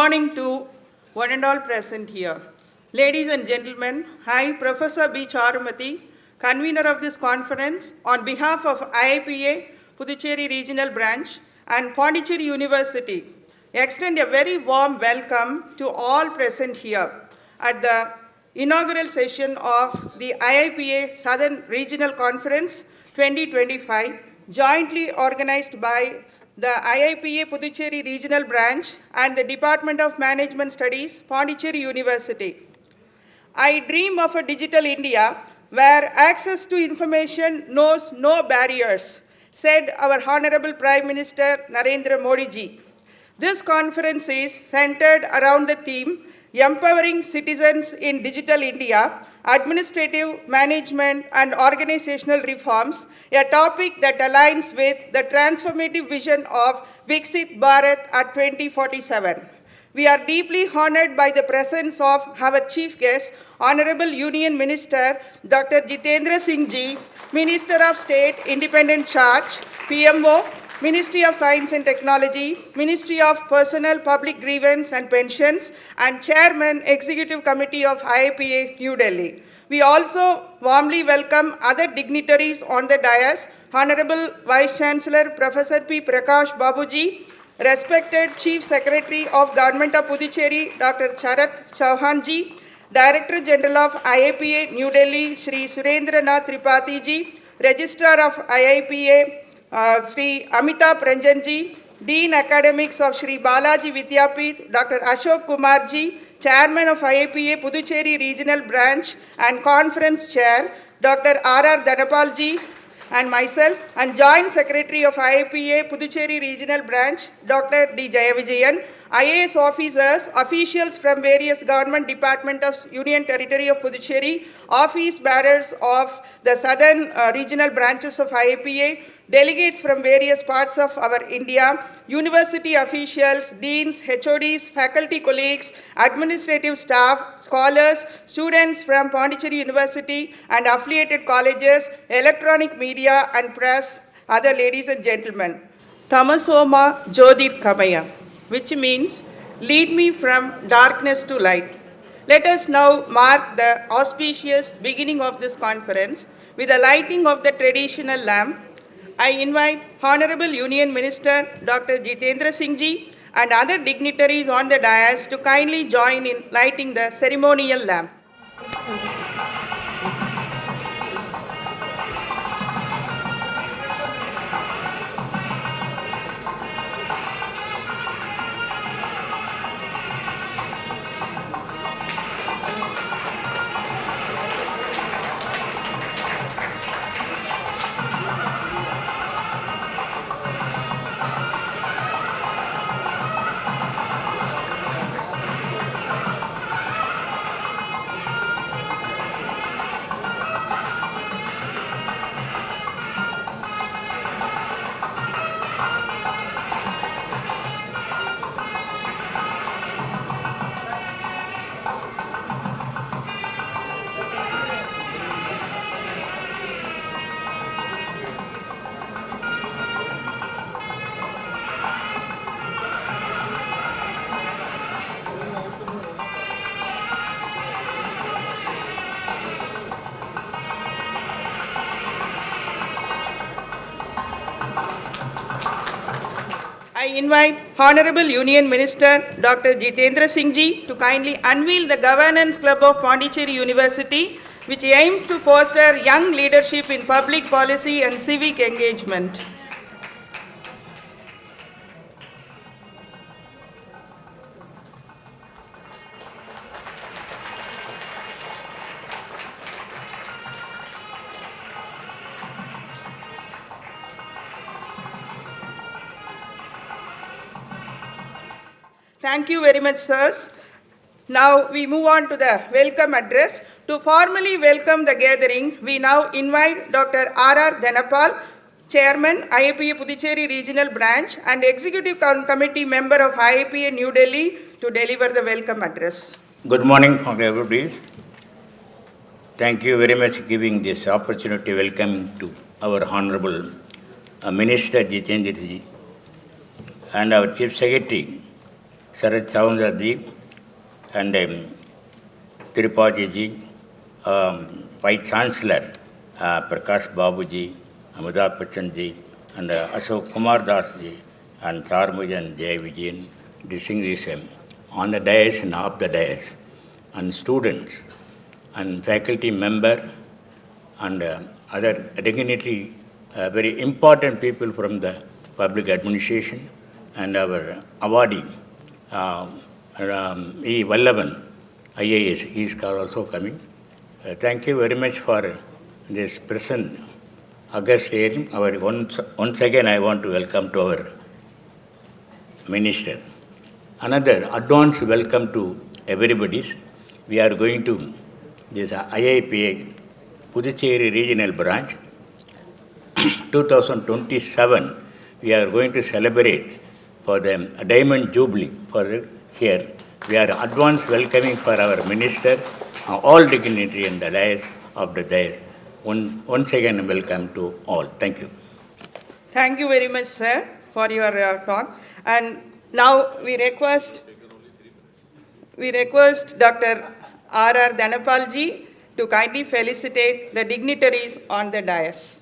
morning to one and all present here. Ladies and gentlemen, I, Professor B. Charumati, convener of this conference, on behalf of IIPA, Pondicherry Regional Branch, and Pondicherry University, extend a very warm welcome to all present here at the inaugural session of the IIPA Southern Regional Conference 2025, jointly organized by the IIPA Pondicherry Regional Branch and the Department of Management Studies, Pondicherry University. I dream of a digital India where access to information knows no barriers, said our Honorable Prime Minister Narendra Modi ji. This conference is centered around the theme Empowering Citizens in Digital India, Administrative, Management and Organizational Reforms, a topic that aligns with the transformative vision of Viksit Bharat at 2047. We are deeply honored by the presence of our chief guest, Honorable Union Minister Dr. Jitendra Singh ji, Minister of State, Independent Charge, PMO, Ministry of Science and Technology, Ministry of Personnel, Public Grievance and Pensions, and Chairman, Executive Committee of IIPA, New Delhi. We also warmly welcome other dignitaries on the dais, Honorable Vice Chancellor Professor P. Prakash Babuji, respected Chief Secretary of Government of Pondicherry, Dr. Charat Chauhanji, Director General of IIPA, New Delhi, Shri Surendranath Tripathi ji, Registrar of IIPA, Shri Amitabh Ranjan ji, Dean Academics of Shri Balaji Vidyapith, Dr. Ashok Kumar ji, Chairman of IIPA Pondicherry Regional Branch and Conference Chair, Dr. R.R. Dhanapal ji, and myself, and Joint Secretary of IIPA Pondicherry Regional Branch, Dr. D. Jayavijayan, IAS officers, officials from various government departments of Union Territory of Pondicherry, office bearers of the southern regional branches of IIPA, delegates from various parts of our India, university officials, deans, HODs, faculty colleagues, administrative staff, scholars, students from Pondicherry University and affiliated colleges, electronic media and press, other ladies and gentlemen. Tamasoma Jyotir Kamaya, which means lead me from darkness to light. Let us now mark the auspicious beginning of this conference with the lighting of the traditional lamp. I invite Honorable Union Minister Dr. Jitendra Singh ji and other dignitaries on the dais to kindly join in lighting the ceremonial lamp. I invite Honorable Union Minister Dr. Jitendra Singh ji to kindly unveil the Governance Club of Pondicherry University, which aims to foster young leadership in public policy and civic engagement. Thank you very much, sirs. Now we move on to the welcome address. To formally welcome the gathering, we now invite Dr. R.R. Dhanapal, Chairman, IIPA Pondicherry Regional Branch and Executive Committee member of IIPA New Delhi to deliver the welcome address. Good morning, everybody. Thank you very much for giving this opportunity. Welcome to our Sarat Saundarji, and Tripathi ji, Vice Chancellor Prakash Babuji, Amitabh Bachchan ji, and Ashok Kumar Das ji, and Sarmujan Jay Vijayan, distinguished on the dais and off the dais, and students, and faculty member, and other dignitary, very important people from the public administration, and our awardee, E. Vallavan, IAS, he is also coming. Thank you very much for this present August hearing. Once again, I want to welcome to our Minister. Another advance welcome to everybody. We are going to this IIPA Puducherry Regional Branch 2027. We are going to celebrate for the Diamond Jubilee for here. We are advance welcoming for our Minister, all dignitary and the dais of the dais. Once again, welcome to all. Thank you. Thank you very much, sir, for your talk. And now we request Dr. R.R. Dhanapalji to kindly felicitate the dignitaries on the dais.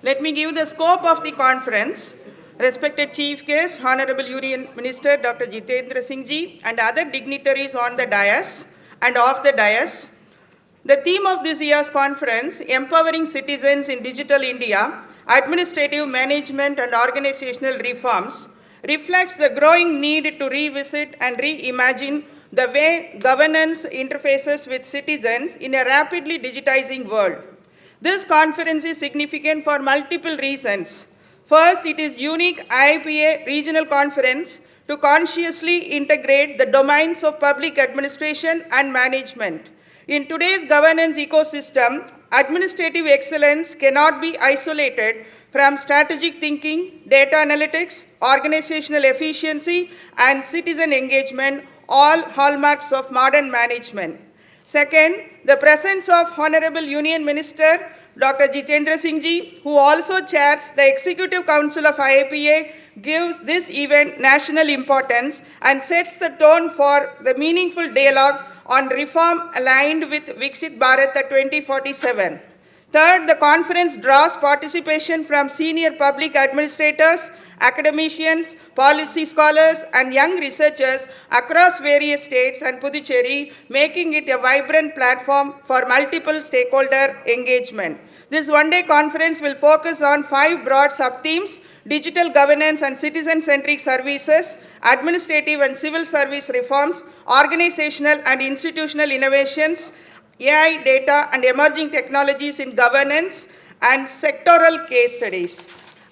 Let me give the scope of the conference. Respected Chief Guest, Honorable Union Minister Dr. Jitendra Singh Ji, and other dignitaries on the dais and off the dais. The theme of this year's conference, Empowering Citizens in Digital India, Administrative Management and Organizational Reforms, reflects the growing need to revisit and reimagine the way governance interfaces with citizens in a rapidly digitizing world. This conference is significant for multiple reasons. First, it is unique IIPA regional conference to consciously integrate the domains of public administration and management. In today's governance ecosystem, administrative excellence cannot be isolated from strategic thinking, data analytics, organizational efficiency, and citizen engagement, all hallmarks of modern management. Second, the presence of Honorable Union Minister Dr. Jitendra Singh Ji, who also chairs the Executive Council of IIPA, gives this event national importance and sets the tone for the meaningful dialogue on reform aligned with Viksit Bharat 2047. Third, the conference draws participation from senior public administrators, academicians, policy scholars, and young researchers across various states and Pondicherry, making it a vibrant platform for multiple stakeholder engagement. This one-day conference will focus on 5 broad sub-themes: digital governance and citizen-centric services, administrative and civil service reforms, organizational and institutional innovations, AI, data, and emerging technologies in governance, and sectoral case studies.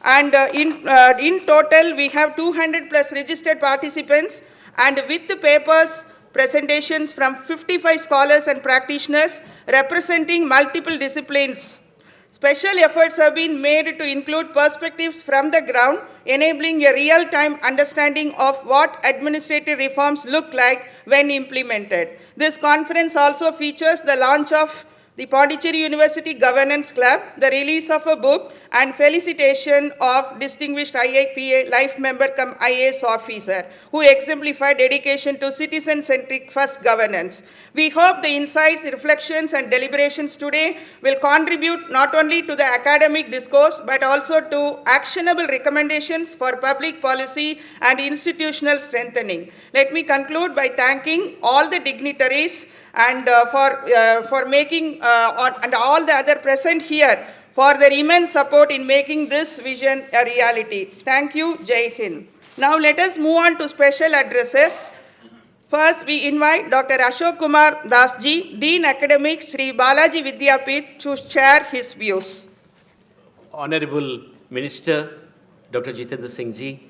And in total, we have 200 plus registered participants, and with the papers, presentations from 55 scholars and practitioners representing multiple disciplines. Special efforts have been made to include perspectives from the ground, enabling a real-time understanding of what administrative reforms look like when implemented. This conference also features the launch of the Pondicherry University Governance Club, the release of a book, and felicitation of distinguished IIPA life member cum IAS officer who exemplified dedication to citizen-centric first governance. We hope the insights, reflections, and deliberations today will contribute not only to the academic discourse but also to actionable recommendations for public policy and institutional strengthening. Let me conclude by thanking all the dignitaries and for making and all the other present here for their immense support in making this vision a reality. Thank you. Jai Hind. Now let us move on to special addresses. First, we invite Dr. Ashok Kumar Dasji, Dean Academics, Sri Balaji Vidyapith, to share his views. Honorable Minister, Dr. Jitendra Singh Ji,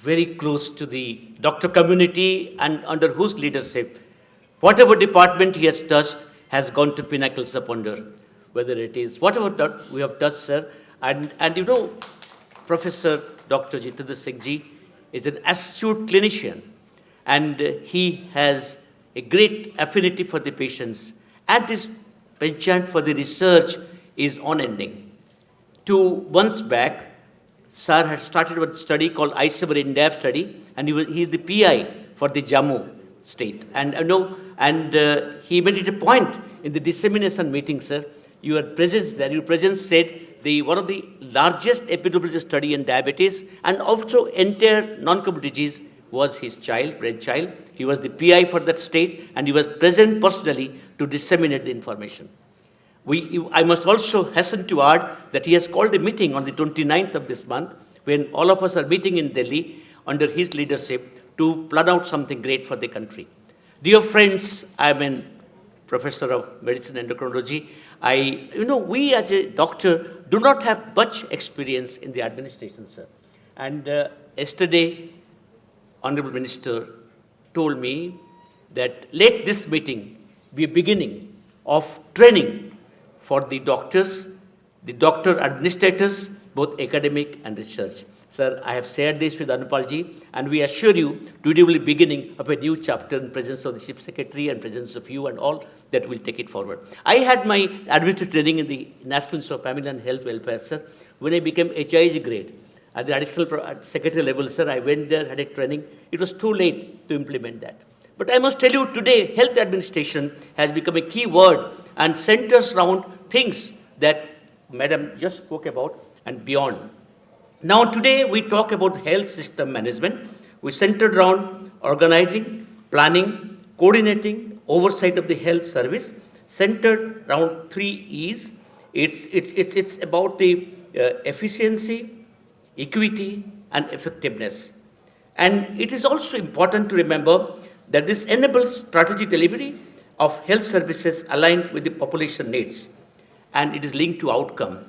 very close to the doctor community and under whose leadership, whatever department he has touched has gone to pinnacles of wonder, whether it is whatever we have touched, sir. And you know, Professor Dr. Jitendra Singh Ji is an astute clinician, and he has a great affinity for the patients, and his penchant for the research is unending. 2 months back, sir had started a study called I-7 in-depth study, and he is the PI for the Jammu state. And he made it a point in the dissemination meeting, sir. Your presence said one of the largest epidemiological study in diabetes and also entire non-communicable disease was his brainchild. He was the PI for that state, and he was present personally to disseminate the information. I must also hasten to add that he has called a meeting on the 29th of this month when all of us are meeting in Delhi under his leadership to plan out something great for the country. Dear friends, I am a professor of medicine and endocrinology. We as a doctor do not have much experience in the administration, sir. And yesterday, Honorable Minister told me that let this meeting be a beginning of training for the doctors, the doctor administrators, both academic and research. Sir, I have shared this with Anupalji, and we assure you today will be beginning of a new chapter in presence of the Chief Secretary and presence of you and all that will take it forward. I had my administrative training in the National Institute of Family and Health Welfare, sir. When I became HIG grade, at the additional secretary level, sir, I went there, had a training. It was too late to implement that. But I must tell you today, health administration has become a key word and centers around things that Madam just spoke about and beyond. Now today we talk about health system management. We centered around organizing, planning, coordinating, oversight of the health service, centered around 3 E's. It's about the efficiency, equity, and effectiveness. And it is also important to remember that this enables strategic delivery of health services aligned with the population needs, and it is linked to outcome.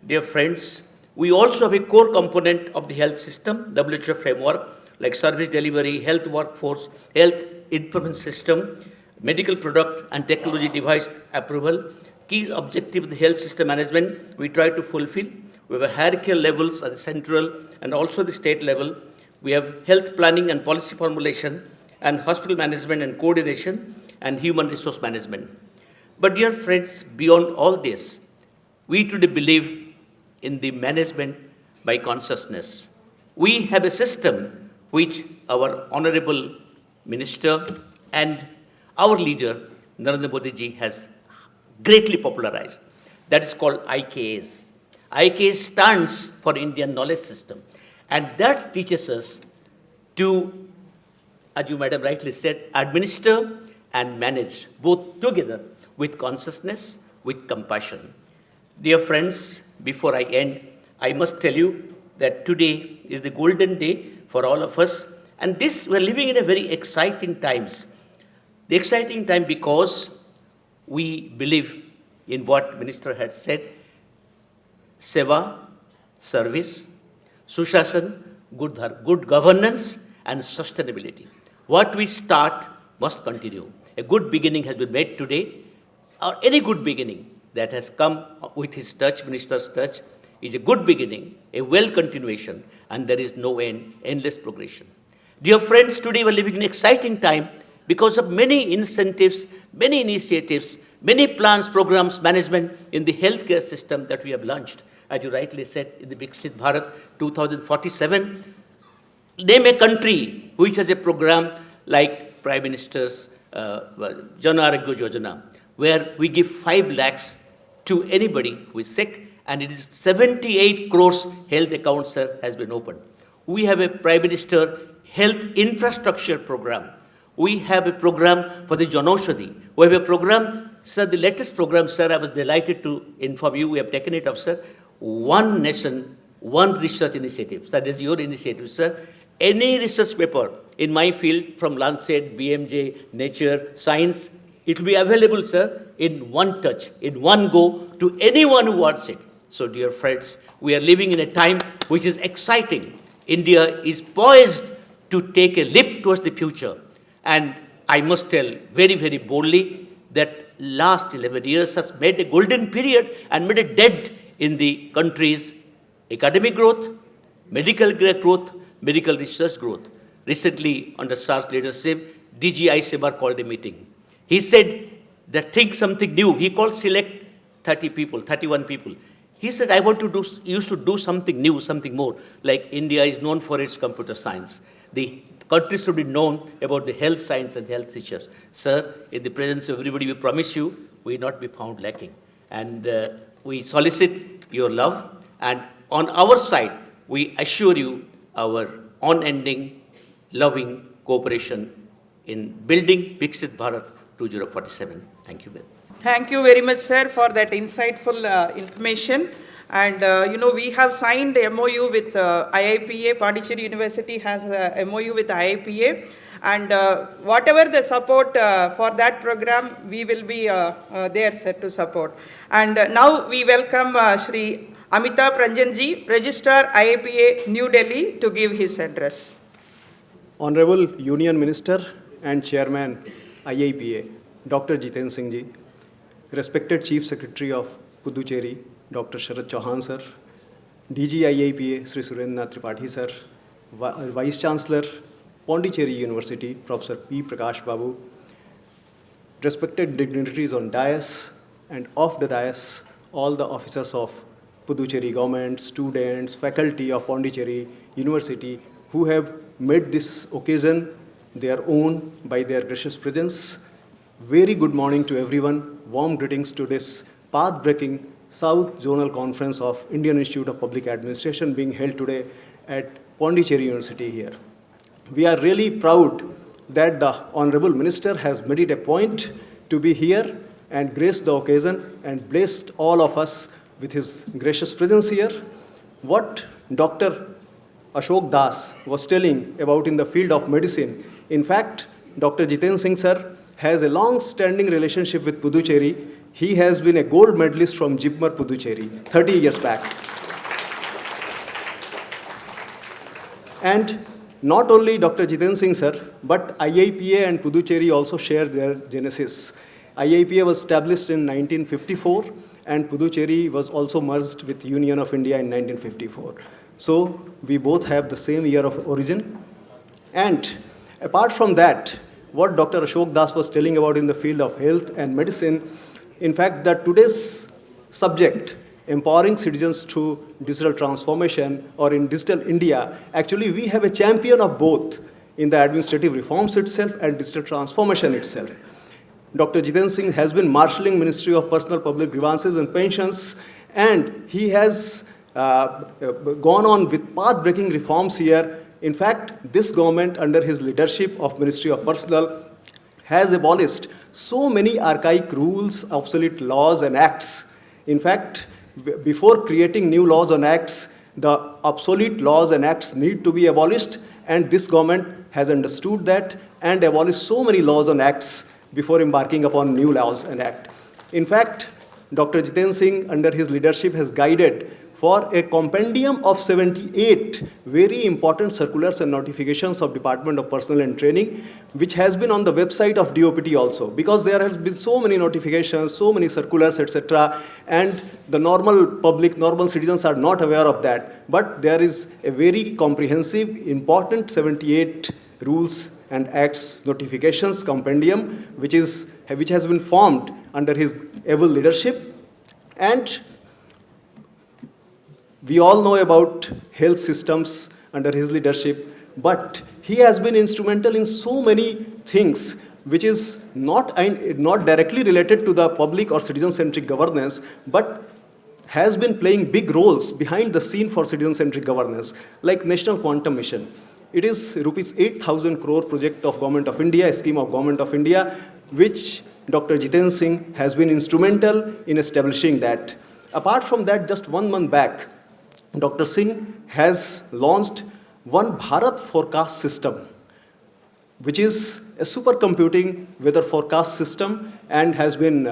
Dear friends, we also have a core component of the health system, WHO framework, like service delivery, health workforce, health information system, medical product and technology device approval. Key objective of the health system management we try to fulfill. We have hierarchical levels at the central and also the state level. We have health planning and policy formulation and hospital management and coordination and human resource management. But dear friends, beyond all this, we today believe in the management by consciousness. We have a system which our Honorable Minister and our leader, Narendra Modi ji, has greatly popularized. That is called IKS. IKS stands for Indian Knowledge System. And that teaches us to, as you madam rightly said, administer and manage both together with consciousness, with compassion. Dear friends, before I end, I must tell you that today is the golden day for all of us. And we're living in a very exciting times. The exciting time because we believe in what Minister had said, Seva, service, Sushasana, good governance, and sustainability. What we start must continue. A good beginning has been made today, or any good beginning that has come with his touch, Minister's touch, is a good beginning, a well continuation, and there is no end, endless progression. Dear friends, today we are living in an exciting time because of many incentives, many initiatives Many plans, programs, management in the healthcare system that we have launched. As you rightly said, in the Viksit Bharat 2047, name a country which has a program like Prime Minister's Jan Arogya Yojana, where we give 5 lakhs to anybody who is sick, and it is 78 crores health accounts, sir, has been opened. We have a Prime Minister Health Infrastructure Program. We have a program for the Janaushadhi. We have a program, sir, the latest program, sir, I was delighted to inform you, we have taken it up, sir. One nation, one research initiative. That is your initiative, sir. Any research paper in my field from Lancet, BMJ, Nature, Science, it will be available, sir, in one touch, in one go, to anyone who wants it. So, dear friends, we are living in a time which is exciting. India is poised to take a leap towards the future. And I must tell very, very boldly that last 11 years has made a golden period and made a dent in the country's academic growth, medical growth, medical research growth. Recently, under SAR's leadership, DG ICMR called a meeting. He said that think something new. He called select 30 people, 31 people. He said, I want to do, you should do something new, something more. Like India is known for its computer science. The country should be known about the health science and health research. Sir, in the presence of everybody, we promise you, we will not be found lacking. And we solicit your love. And on our side, we assure you our unending, loving cooperation in building Viksit Bharat 2047. Thank you very much. Thank you very much, sir, for that insightful information. And, we have signed a MOU with IIPA. Pondicherry University has a MOU with IIPA. And whatever the support for that program, we will be there, sir, to support. And now we welcome Shri Amitabh Ranjanji, Registrar IIPA, New Delhi, to give his address. Honorable Union Minister and Chairman IIPA, Dr. Jiten Singh Ji, respected Chief Secretary of Puducherry, Dr. Sharad Chauhan sir, DG IIPA, Sri Surendranath Tripathi sir, Vice Chancellor, Pondicherry University, Professor P. Prakash Babu, respected dignitaries on dais and off the dais, all the officers of Puducherry government, students, faculty of Pondicherry University who have made this occasion their own by their gracious presence. Very good morning to everyone. Warm greetings to this path-breaking South Zonal Conference of Indian Institute of Public Administration being held today at Pondicherry University here. We are really proud that the Honorable Minister has made it a point to be here and grace the occasion and blessed all of us with his gracious presence here. What Dr. Ashok Das was telling about in the field of medicine, in fact, Dr. Jiten Singh sir has a long-standing relationship with Puducherry. He has been a gold medalist from JIPMER Puducherry 30 years back. And not only Dr. Jiten Singh sir, but IIPA and Puducherry also share their genesis. IIPA was established in 1954 and Puducherry was also merged with Union of India in 1954. So we both have the same year of origin. And apart from that, what Dr. Ashok Das was telling about in the field of health and medicine, in fact, that today's subject, empowering citizens through digital transformation or in digital India, actually we have a champion of both in the administrative reforms itself and digital transformation itself. Dr. Jiten Singh has been marshalling Ministry of Personal Public Grievances and Pensions, and he has gone on with path-breaking reforms here. In fact, this government under his leadership of Ministry of Personnel has abolished so many archaic rules, obsolete laws and acts. In fact, before creating new laws and acts, the obsolete laws and acts need to be abolished, and this government has understood that and abolished so many laws and acts before embarking upon new laws and acts. In fact, Dr. Jiten Singh under his leadership has guided for a compendium of 78 very important circulars and notifications of Department of Personnel and Training, which has been on the website of DOPT also, because there has been so many notifications, so many circulars, etc., and the normal public, normal citizens are not aware of that. But there is a very comprehensive, important 78 rules and Acts Notifications Compendium, which has been formed under his able leadership. And we all know about health systems under his leadership, but he has been instrumental in so many things which is not directly related to the public or citizen-centric governance, but has been playing big roles behind the scene for citizen-centric governance, like National Quantum Mission. It is rupees 8,000 crore project of Government of India, a scheme of Government of India, which Dr. Jitendra Singh has been instrumental in establishing that. Apart from that, just 1 month back, Dr. Singh has launched One Bharat Forecast System, which is a supercomputing weather forecast system and has been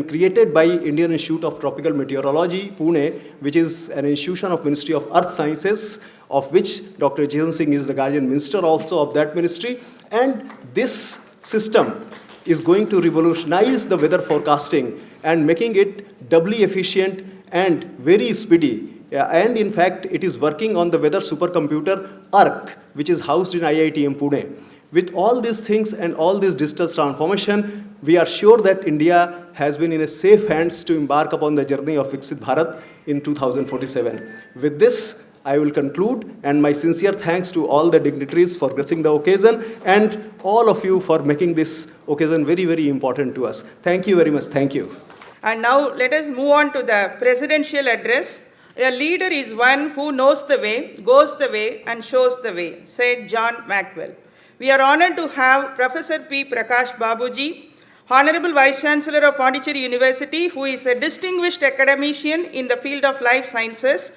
created by Indian Institute of Tropical Meteorology, Pune, which is an institution of Ministry of Earth Sciences, of which Dr. Jitendra Singh is the guardian minister also of that ministry. And this system is going to revolutionize the weather forecasting and making it doubly efficient and very speedy. And in fact, it is working on the weather supercomputer ARC, which is housed in IITM Pune. With all these things and all this digital transformation, we are sure that India has been in a safe hands to embark upon the journey of Viksit Bharat in 2047. With this, I will conclude, and my sincere thanks to all the dignitaries for gracing the occasion and all of you for making this occasion very, very important to us. Thank you very much. Thank you. And now let us move on to the presidential address. A leader is one who knows the way, goes the way, and shows the way, said John Maxwell. We are honored to have Professor P. Prakash Babuji, Honorable Vice Chancellor of Pondicherry University, who is a distinguished academician in the field of life sciences.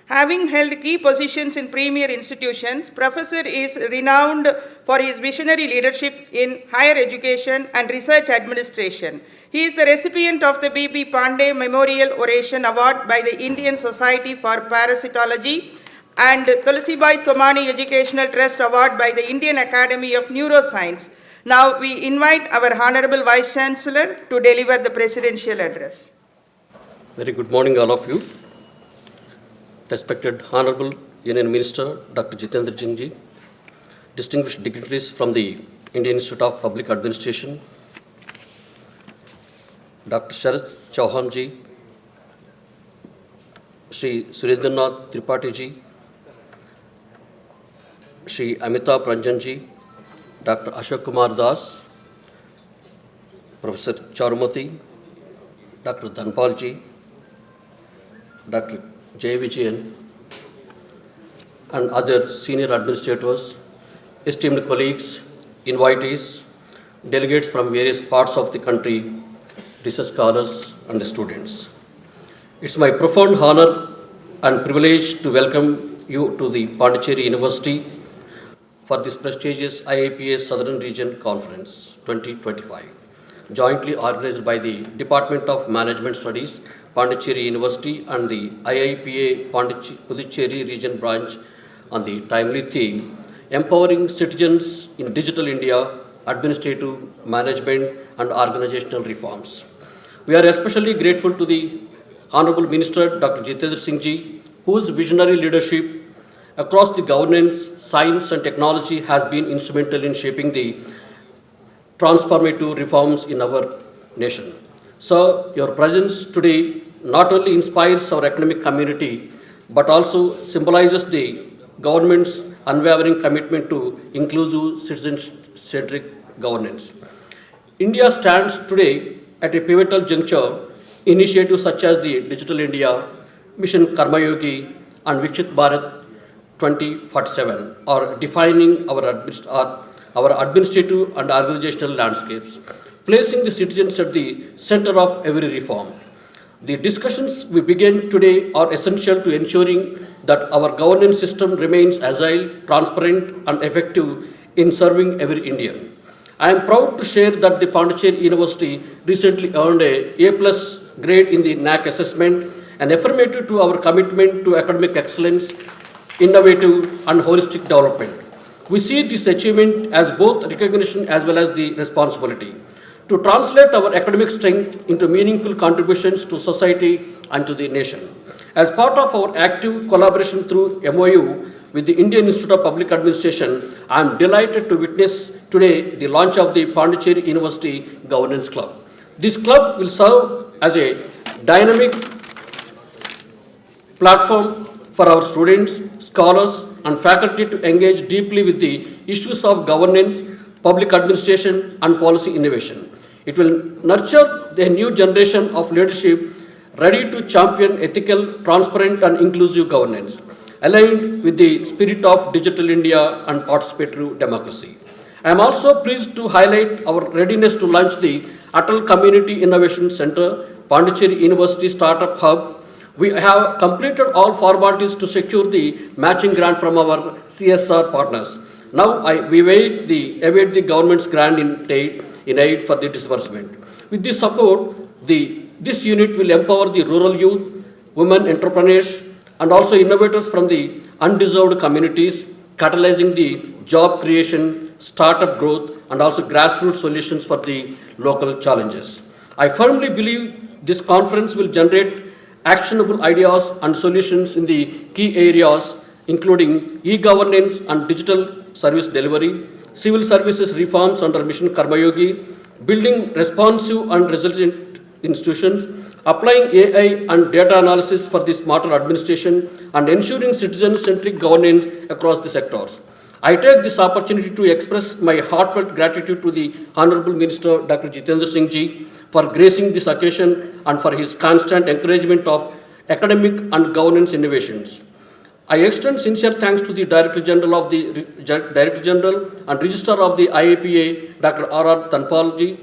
Having held key positions in premier institutions, Professor is renowned for his visionary leadership in higher education and research administration. He is the recipient of the B.B. Pandey Memorial Oration Award by the Indian Society for Parasitology and Tulsibai Somani Educational Trust Award by the Indian Academy of Neuroscience. Now we invite our Honorable Vice Chancellor to deliver the presidential address. Very good morning, all of you. Respected Honorable Union Minister Dr. Jitendra Singh ji, distinguished dignitaries from the Indian Institute of Public Administration, Dr. Sharad Chauhan ji, Shri Surendranath Tripathi ji, Shri Amitabh Ranjan ji, Dr. Ashok Kumar Das, Professor Charumati, Dr. Dhanpal ji, Dr. Jay Vijayan, and other senior administrators, esteemed colleagues, invitees, delegates from various parts of the country, research scholars, and the students. It's my profound honor and privilege to welcome you to the Pondicherry University for this prestigious IIPA Southern Region Conference 2025, jointly organized by the Department of Management Studies, Pondicherry University, and the IIPA Puducherry Region Branch on the timely theme, Empowering Citizens in Digital India, Administrative, Management, and Organizational Reforms. We are especially grateful to the Honorable Minister Dr. Jitendra Singh ji, whose visionary leadership across the governance, science, and technology has been instrumental in shaping the transformative reforms in our nation. So, your presence today not only inspires our academic community, but also symbolizes the government's unwavering commitment to inclusive citizen-centric governance. India stands today at a pivotal juncture. Initiatives such as the Digital India, Mission Karmayogi, and Viksit Bharat 2047 are defining our administrative and organizational landscapes, placing the citizens at the center of every reform. The discussions we begin today are essential to ensuring that our governance system remains agile, transparent, and effective in serving every Indian. I am proud to share that the Pondicherry University recently earned a A+ grade in the NAAC assessment, an affirmative to our commitment to academic excellence, innovative, and holistic development. We see this achievement as both recognition as well as the responsibility to translate our academic strength into meaningful contributions to society and to the nation. As part of our active collaboration through MOU with the Indian Institute of Public Administration, I am delighted to witness today the launch of the Pondicherry University Governance Club. This club will serve as a dynamic platform for our students, scholars, and faculty to engage deeply with the issues of governance, public administration, and policy innovation. It will nurture a new generation of leadership ready to champion ethical, transparent, and inclusive governance, aligned with the spirit of digital India and participatory democracy. I am also pleased to highlight our readiness to launch the Atal Community Innovation Center, Pondicherry University Startup Hub. We have completed all formalities to secure the matching grant from our CSR partners. Now we await the government's grant in aid for the disbursement. With this support, this unit will empower the rural youth, women entrepreneurs, and also innovators from the undeserved communities, catalyzing the job creation, startup growth, and also grassroots solutions for the local challenges. I firmly believe this conference will generate actionable ideas and solutions in the key areas, including e-governance and digital service delivery, civil services reforms under Mission Karmayogi, building responsive and resilient institutions, applying AI and data analysis for the smarter administration, and ensuring citizen-centric governance across the sectors. I take this opportunity to express my heartfelt gratitude to the Honorable Minister Dr. Jitendra Singh Ji for gracing this occasion and for his constant encouragement of academic and governance innovations. I extend sincere thanks to the Director General and Registrar of the IAPA, Dr. R.R. Tanpalji,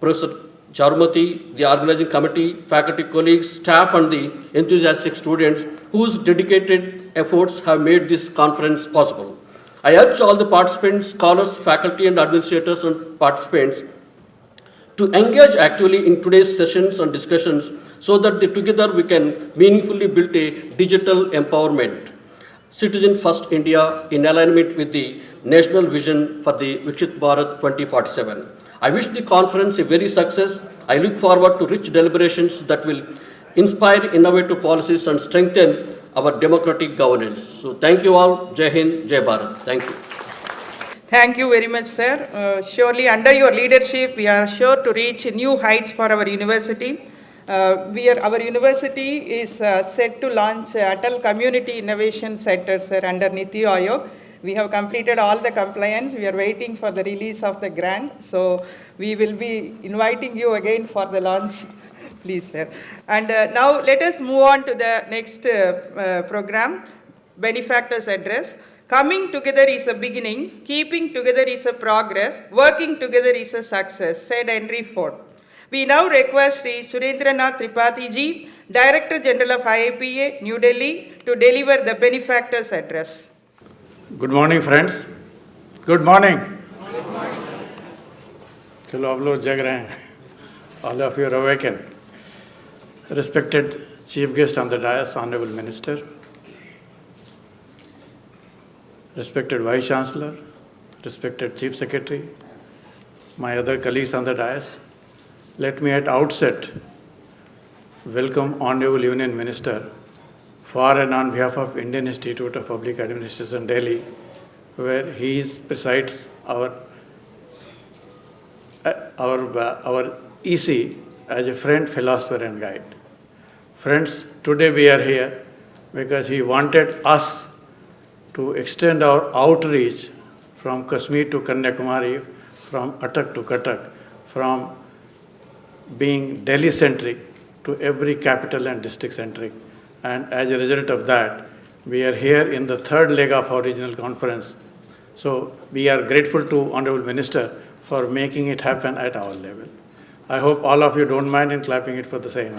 Professor Charumati, the organizing committee, faculty colleagues, staff, and the enthusiastic students whose dedicated efforts have made this conference possible. I urge all the participants, scholars, faculty, and administrators and participants to engage actively in today's sessions and discussions so that together we can meaningfully build a digital empowerment, Citizen First India in alignment with the national vision for the Viksit Bharat 2047. I wish the conference a very success. I look forward to rich deliberations that will inspire innovative policies and strengthen our democratic governance. So thank you all. Jai Hind, Jai Bharat. Thank you. Thank you very much, sir. Surely under your leadership, we are sure to reach new heights for our university. Our university is set to launch Atal Community Innovation Center, sir, under Niti Aayog. We have completed all the compliance. We are waiting for the release of the grant. So we will be inviting you again for the launch. Please, sir. And now let us move on to the next program, Benefactors Address. Coming together is a beginning, keeping together is a progress, working together is a success, said Henry Ford. We now request Sri Surendranath Tripathi Ji, Director General of IAPA, New Delhi, to deliver the Benefactors Address. Good morning, friends. Good morning. चलो आप लोग जग रहे हैं. All of you are awakened. Respected Chief Guest on the dais, Honorable Minister, respected Vice Chancellor, respected Chief Secretary, my other colleagues on the dais, let me at outset welcome Honorable Union Minister for and on behalf of Indian Institute of Public Administration, Delhi, where he presides our EC as a friend, philosopher, and guide. Friends, today we are here because he wanted us to extend our outreach from Kashmir to Kanyakumari, from Attak to Cuttack, from being Delhi-centric to every capital and district-centric. And as a result of that, we are here in the third leg of our regional conference. So we are grateful to Honorable Minister for making it happen at our level. I hope all of you don't mind in clapping it for the same.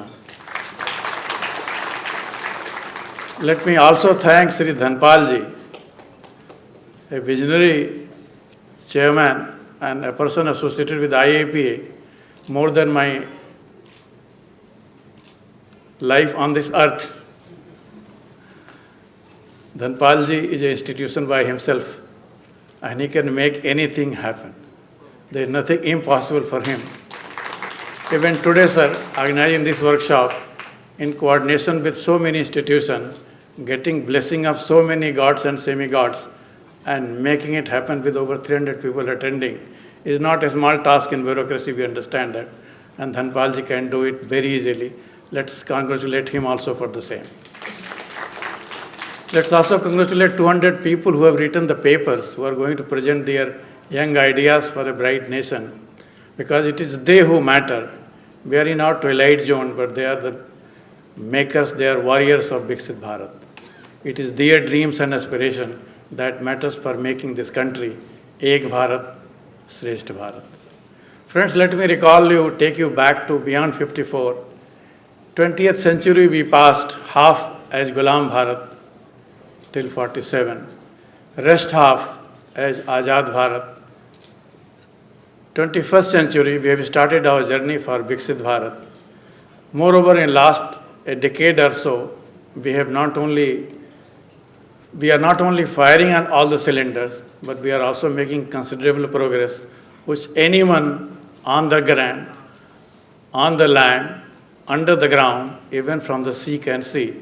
Let me also thank Sri Dhanpalji, a visionary chairman and a person associated with IAPA more than my life on this earth. Dhanpalji is an institution by himself, and he can make anything happen. There is nothing impossible for him. Even today, sir, organizing this workshop in coordination with so many institutions, getting blessing of so many gods and semi-gods and making it happen with over 300 people attending is not a small task in bureaucracy, we understand that. And Dhanpalji can do it very easily. Let's congratulate him also for the same. Let's also congratulate 200 people who have written the papers, who are going to present their young ideas for a bright nation, because it is they who matter. We are in our twilight zone, but they are the makers, they are warriors of Viksit Bharat. It is their dreams and aspiration that matters for making this country Ek Bharat, Shrestha Bharat. Friends, let me recall you, take you back to beyond 54. 20th century we passed half as Ghulam Bharat till 47, rest half as Azad Bharat. 21st century we have started our journey for Viksit Bharat. Moreover, in last a decade or so, we are not only firing on all the cylinders, but we are also making considerable progress, which anyone on the ground, on the land, under the ground, even from the sea can see.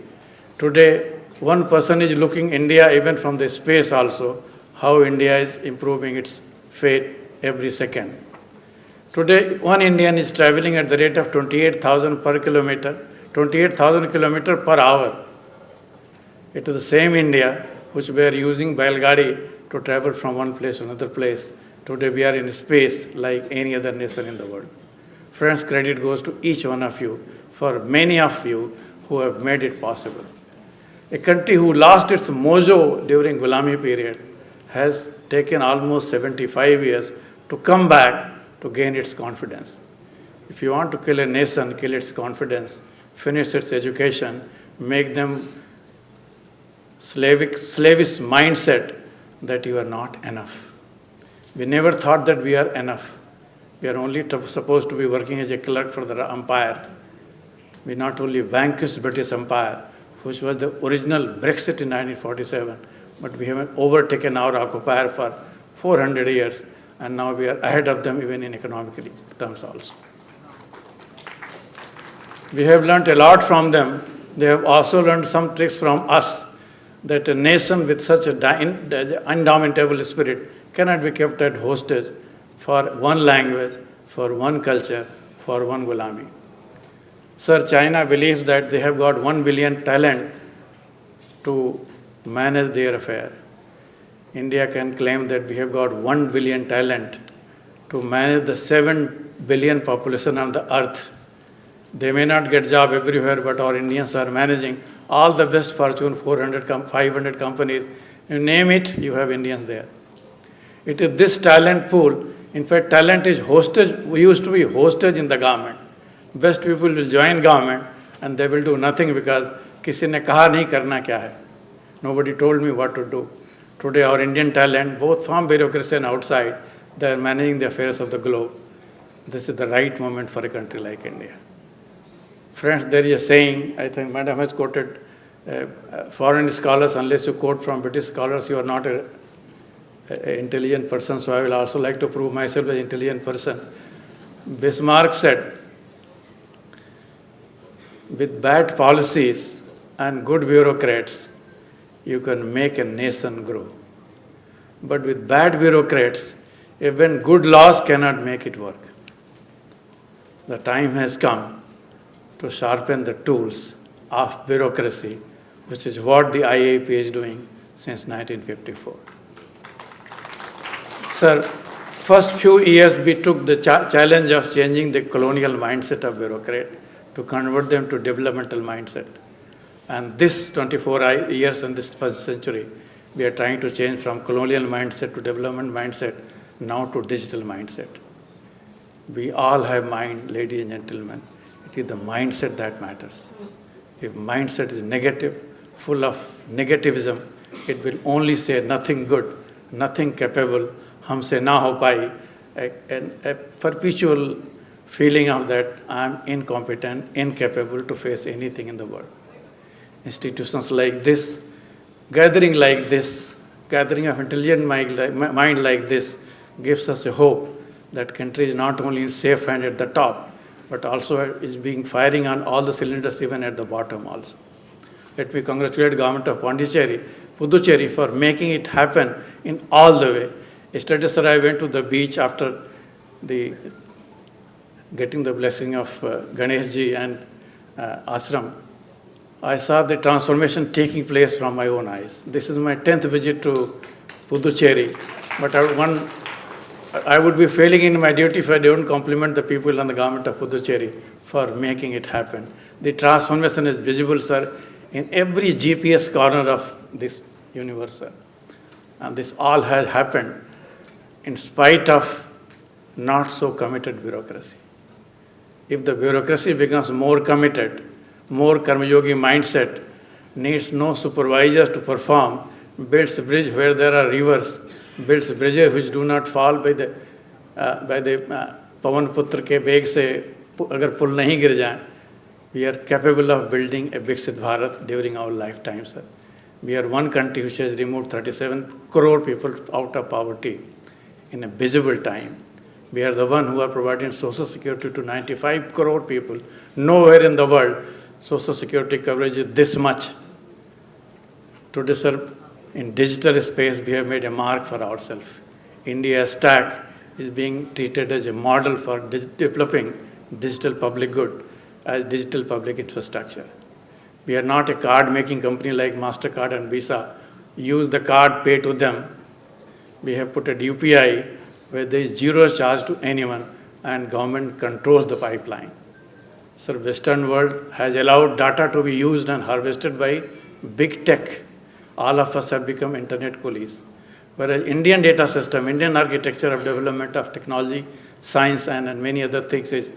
Today, one person is looking India even from the space also, how India is improving its fate every second. Today, one Indian is traveling at the rate of 28,000 per kilometer, 28,000 kilometer per hour. It is the same India which we are using Bailgadi to travel from one place to another place. Today we are in space like any other nation in the world. Friends, credit goes to each one of you, for many of you who have made it possible. A country who lost its mojo during Gulami period has taken almost 75 years to come back to gain its confidence. If you want to kill a nation, kill its confidence, finish its education, make them slavish mindset that you are not enough. We never thought that we are enough. We are only supposed to be working as a clerk for the empire. We not only vanquished British Empire, which was the original Brexit in 1947, but we have overtaken our occupier for 400 years, and now we are ahead of them even in economic terms also. We have learned a lot from them. They have also learned some tricks from us, that a nation with such an indomitable spirit cannot be kept at hostage for one language, for one culture, for one Gulami. Sir, China believes that they have got 1 billion talent to manage their affair. India can claim that we have got 1 billion talent to manage the 7 billion population on the earth. They may not get job everywhere, but our Indians are managing all the best Fortune 400, 500 companies. You name it, you have Indians there. It is this talent pool. In fact, talent is hostage. We used to be hostage in the government. Best people will join government and they will do nothing because किसी ने कहा नहीं करना क्या है. Nobody told me what to do. Today our Indian talent, both from bureaucracy and outside, they are managing the affairs of the globe. This is the right moment for a country like India. Friends, there is a saying, I think Madam has quoted, foreign scholars, unless you quote from British scholars, you are not an intelligent person, so I will also like to prove myself as an intelligent person. Bismarck said, with bad policies and good bureaucrats, you can make a nation grow. But with bad bureaucrats, even good laws cannot make it work. The time has come to sharpen the tools of bureaucracy, which is what the IAP is doing since 1954. Sir, first few years we took the challenge of changing the colonial mindset of bureaucrat to convert them to developmental mindset. And this 24 years in this first century, we are trying to change from colonial mindset to development mindset, now to digital mindset. We all have mind, ladies and gentlemen. It is the mindset that matters. If mindset is negative, full of negativism, it will only say nothing good, nothing capable, humse na ho pai, a perpetual feeling of that I am incompetent, incapable to face anything in the world. Institutions like this, gathering like this, gathering of intelligent mind like this, gives us a hope that country is not only in safe hand at the top, but also is being firing on all the cylinders even at the bottom also. Let me congratulate government of Pondicherry, Puducherry for making it happen in all the way. Yesterday, sir, I went to the beach after the getting the blessing of Ganeshji and ashram. I saw the transformation taking place from my own eyes. This is my 10th visit to Puducherry, but I would be failing in my duty if I don't compliment the people and the government of Puducherry for making it happen. The transformation is visible, sir, in every GPS corner of this universe, sir. And this all has happened in spite of not so committed bureaucracy. If the bureaucracy becomes more committed, more Karmayogi mindset, needs no supervisors to perform, builds bridge where there are rivers, builds bridges which do not fall by the Pavan Putra ke beg se agar pul nahi gir jaye, we are capable of building a Viksit Bharat during our lifetime, sir. We are one country which has removed 37 crore people out of poverty in a visible time. We are the one who are providing social security to 95 crore people. Nowhere in the world social security coverage is this much. Today, sir, in digital space, we have made a mark for ourselves. India's stack is being treated as a model for developing digital public good as digital public infrastructure. We are not a card-making company like MasterCard and Visa. Use the card, pay to them. We have put a UPI where there is zero charge to anyone and government controls the pipeline. Sir, Western world has allowed data to be used and harvested by big tech. All of us have become internet coolies. Whereas Indian data system, Indian architecture of development of technology, science and many other things is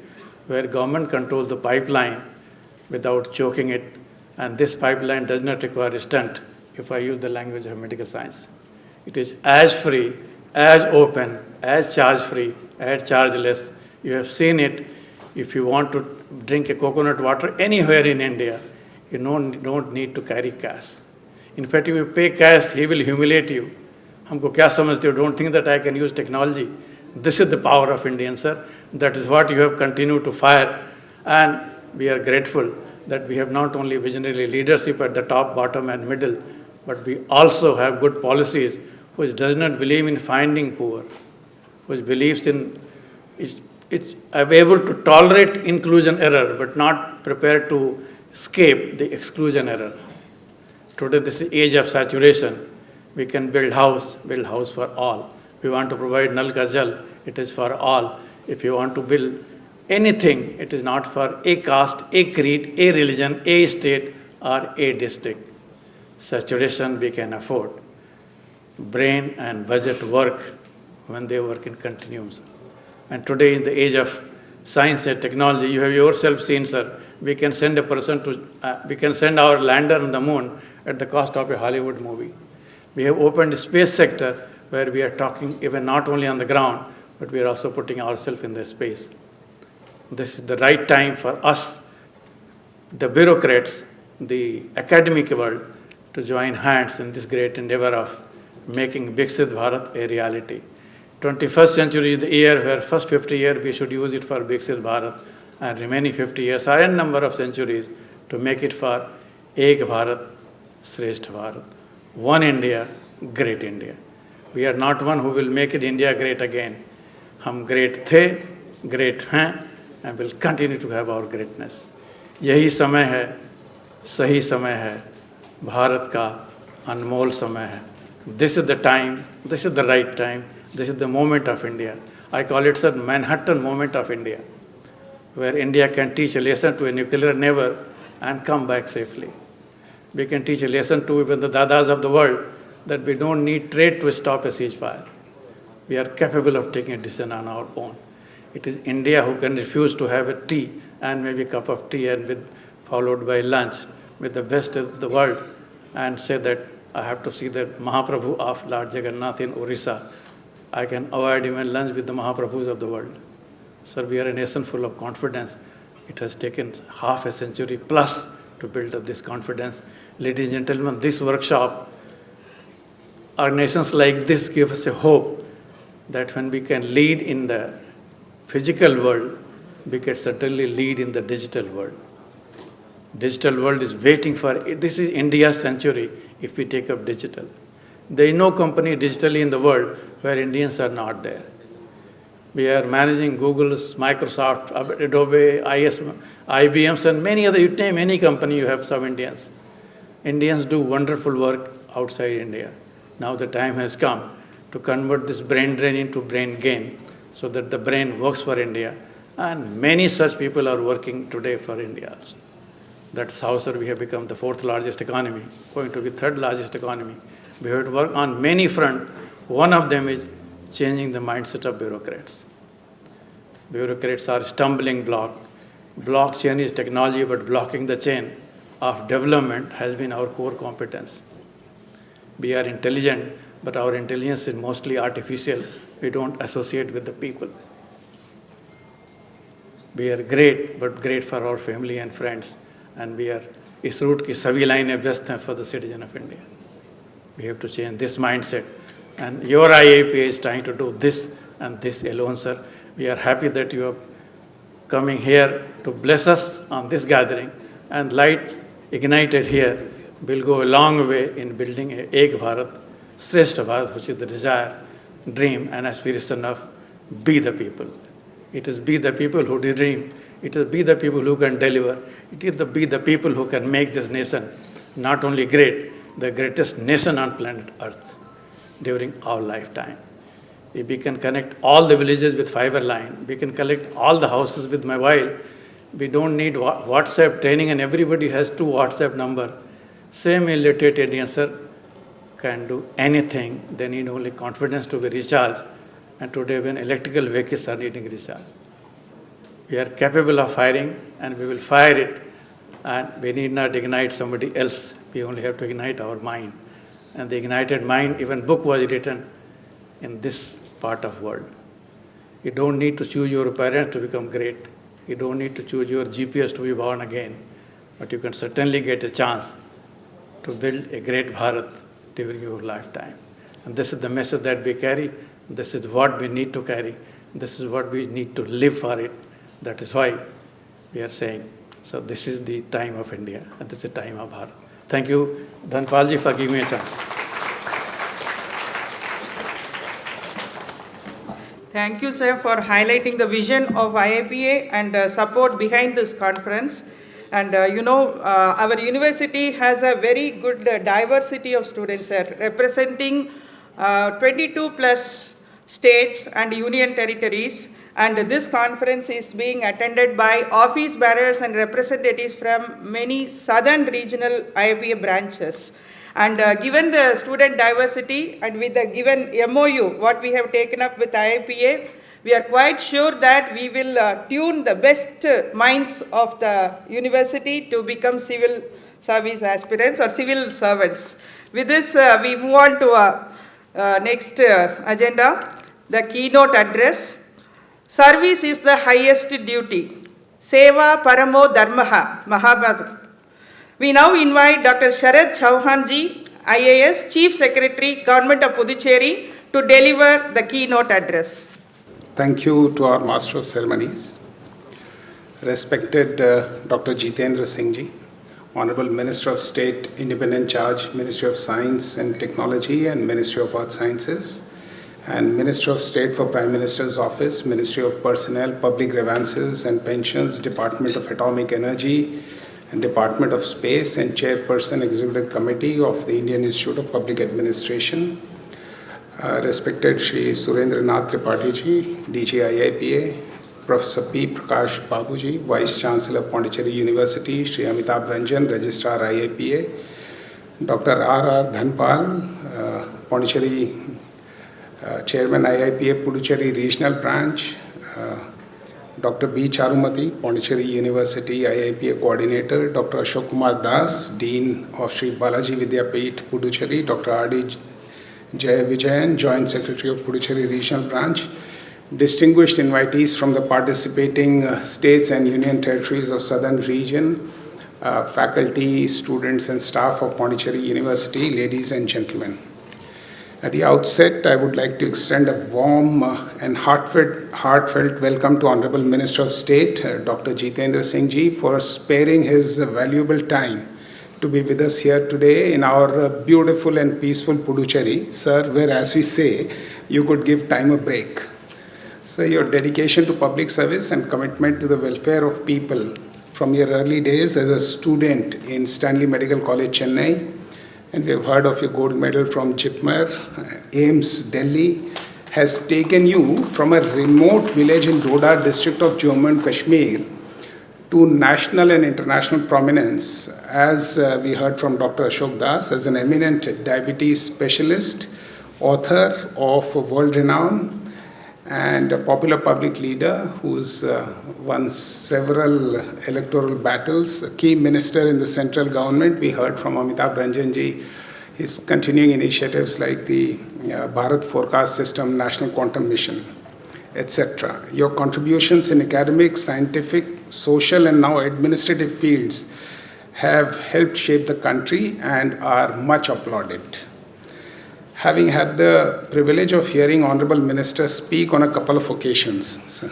where government controls the pipeline without choking it. And this pipeline does not require a stunt, if I use the language of medical science. It is as free, as open, as charge-free, as chargeless. You have seen it. If you want to drink a coconut water anywhere in India, you don't need to carry cash. In fact, if you pay cash, he will humiliate you. Humko kya samajhte ho? Don't think that I can use technology. This is the power of Indians, sir. That is what you have continued to fire. And we are grateful that we have not only visionary leadership at the top, bottom, and middle, but we also have good policies which does not believe in finding poor, which believes in it's able to tolerate inclusion error, but not prepared to escape the exclusion error. Today, this is age of saturation. We can build house for all. We want to provide Nal Ka Jal, it is for all. If you want to build anything, it is not for a caste, a creed, a religion, a state, or a district. Saturation we can afford. Brain and budget work when they work in continuums. And today, in the age of science and technology, you have yourself seen, sir, we can send we can send our lander on the moon at the cost of a Hollywood movie. We have opened a space sector where we are talking even not only on the ground, but we are also putting ourselves in the space. This is the right time for us, the bureaucrats, the academic world, to join hands in this great endeavor of making Viksit Bharat a reality. 21st century is the year where first 50 years we should use it for Viksit Bharat, and remaining 50 years are a number of centuries to make it for Ek Bharat, Shrestha Bharat. One India, great India. We are not one who will make it India great again. हम great थे, great हैं, and will continue to have our greatness. यही समय है, सही समय है, भारत का अनमोल समय है. This is the time, this is the right time, this is the moment of India. I call it the Manhattan moment of India, where India can teach a lesson to a nuclear neighbor and come back safely. We can teach a lesson to even the dadas of the world that we don't need trade to stop a ceasefire. We are capable of taking a decision on our own. It is India who can refuse to have a tea and maybe a cup of tea and followed by lunch with the best of the world and say that I have to see the Mahaprabhu of Lord Jagannath in Orissa. I can avoid even lunch with the Mahaprabhus of the world. Sir, we are a nation full of confidence. It has taken half a century plus to build up this confidence. Ladies and gentlemen, this workshop, our nations like this give us a hope that when we can lead in the physical world, we can certainly lead in the digital world. Digital world is waiting for it. This is India's century if we take up digital. There is no company digitally in the world where Indians are not there. We are managing Google's, Microsoft, Adobe, IBM's, and many other. You name any company, you have some Indians. Indians do wonderful work outside India. Now the time has come to convert this brain drain into brain gain so that the brain works for India. And many such people are working today for India. That's how, sir, we have become the 4th largest economy, going to be 3rd largest economy. We have to work on many fronts. One of them is changing the mindset of bureaucrats. Bureaucrats are a stumbling block. Blockchain is technology, but blocking the chain of development has been our core competence. We are intelligent, but our intelligence is mostly artificial. We don't associate with the people. We are great, but great for our family and friends. And we are, इस root की सभी लाइनें व्यस्त हैं for the citizen of India. We have to change this mindset. And your IAPA is trying to do this and this alone, sir. We are happy that you are coming here to bless us on this gathering. And light ignited here will go a long way in building a Ek Bharat, Shrestha Bharat, which is the desire, dream, and aspiration of be the people. It is be the people who dream. It is be the people who can deliver. It is be the people who can make this nation not only great, the greatest nation on planet Earth during our lifetime. If we can connect all the villages with fiber line, we can connect all the houses with mobile. We don't need WhatsApp training, and everybody has 2 WhatsApp number. Same illiterate Indian, sir, can do anything. They need only confidence to be recharged. And today when electrical vehicles are needing recharge, we are capable of firing, and we will fire it. And we need not ignite somebody else. We only have to ignite our mind. And the ignited mind, even book was written in this part of world. You don't need to choose your parents to become great. You don't need to choose your GPS to be born again. But you can certainly get a chance to build a great Bharat during your lifetime. And this is the message that we carry. This is what we need to carry. This is what we need to live for it. That is why we are saying, so this is the time of India, and this is the time of Bharat. Thank you, Dhanpal ji, for giving me a chance. Thank you, sir, for highlighting the vision of IAPA and support behind this conference. And our university has a very good diversity of students, sir, representing 22 plus states and union territories. And this conference is being attended by office bearers and representatives from many southern regional IAPA branches. And given the student diversity and with the given MOU, what we have taken up with IAPA, we are quite sure that we will tune the best minds of the university to become civil service aspirants or civil servants. With this, we move on to next agenda, the keynote address. Service is the highest duty. Seva Paramo Dharmaha, Mahabharata. We now invite Dr. Sharad Chauhan ji, IAS, Chief Secretary, Government of Pondicherry, to deliver the keynote address. Thank you to our Master of Ceremonies. Respected Dr. Jitendra Singh ji, Honorable Minister of State, Independent Charge, Ministry of Science and Technology and Ministry of Earth Sciences, and Minister of State for Prime Minister's Office, Ministry of Personnel, Public Grievances and Pensions, Department of Atomic Energy, and Department of Space, and Chairperson Executive Committee of the Indian Institute of Public Administration. Respected Shri Surendra Nath Tripathi ji, DG IIPA, Professor P. Prakash Babu ji, Vice Chancellor Pondicherry University, Shri Amitabh Ranjan, Registrar IIPA, Dr. R. Dhanpal, Pondicherry Chairman IIPA Puducherry Regional Branch, Dr. B. Charumati, Pondicherry University IIPA Coordinator, Dr. Ashok Kumar Das, Dean of Sri Balaji Vidyapeeth, Puducherry, Dr. R.D. Jaya Vijayan, Joint Secretary of Puducherry Regional Branch, distinguished invitees from the participating states and union territories of Southern Region, faculty, students and staff of Pondicherry University, ladies and gentlemen. At the outset, I would like to extend a warm and heartfelt welcome to Honorable Minister of State, Dr. Jitendra Singh Ji, for sparing his valuable time to be with us here today in our beautiful and peaceful Pondicherry, sir, where, as we say, you could give time a break. So your dedication to public service and commitment to the welfare of people from your early days as a student in Stanley Medical College, Chennai, and we have heard of your gold medal from JIPMER, AIMS, Delhi, has taken you from a remote village in Doda district of Jammu and Kashmir to national and international prominence, as we heard from Dr. Ashok Das, as an eminent diabetes specialist, author of world renown, and a popular public leader who's won several electoral battles, a key minister in the central government. We heard from Amitabh Ranjan ji, his continuing initiatives like the Bharat Forecast System, National Quantum Mission, etc. Your contributions in academic, scientific, social, and now administrative fields have helped shape the country and are much applauded. Having had the privilege of hearing Honorable Minister speak on a couple of occasions, so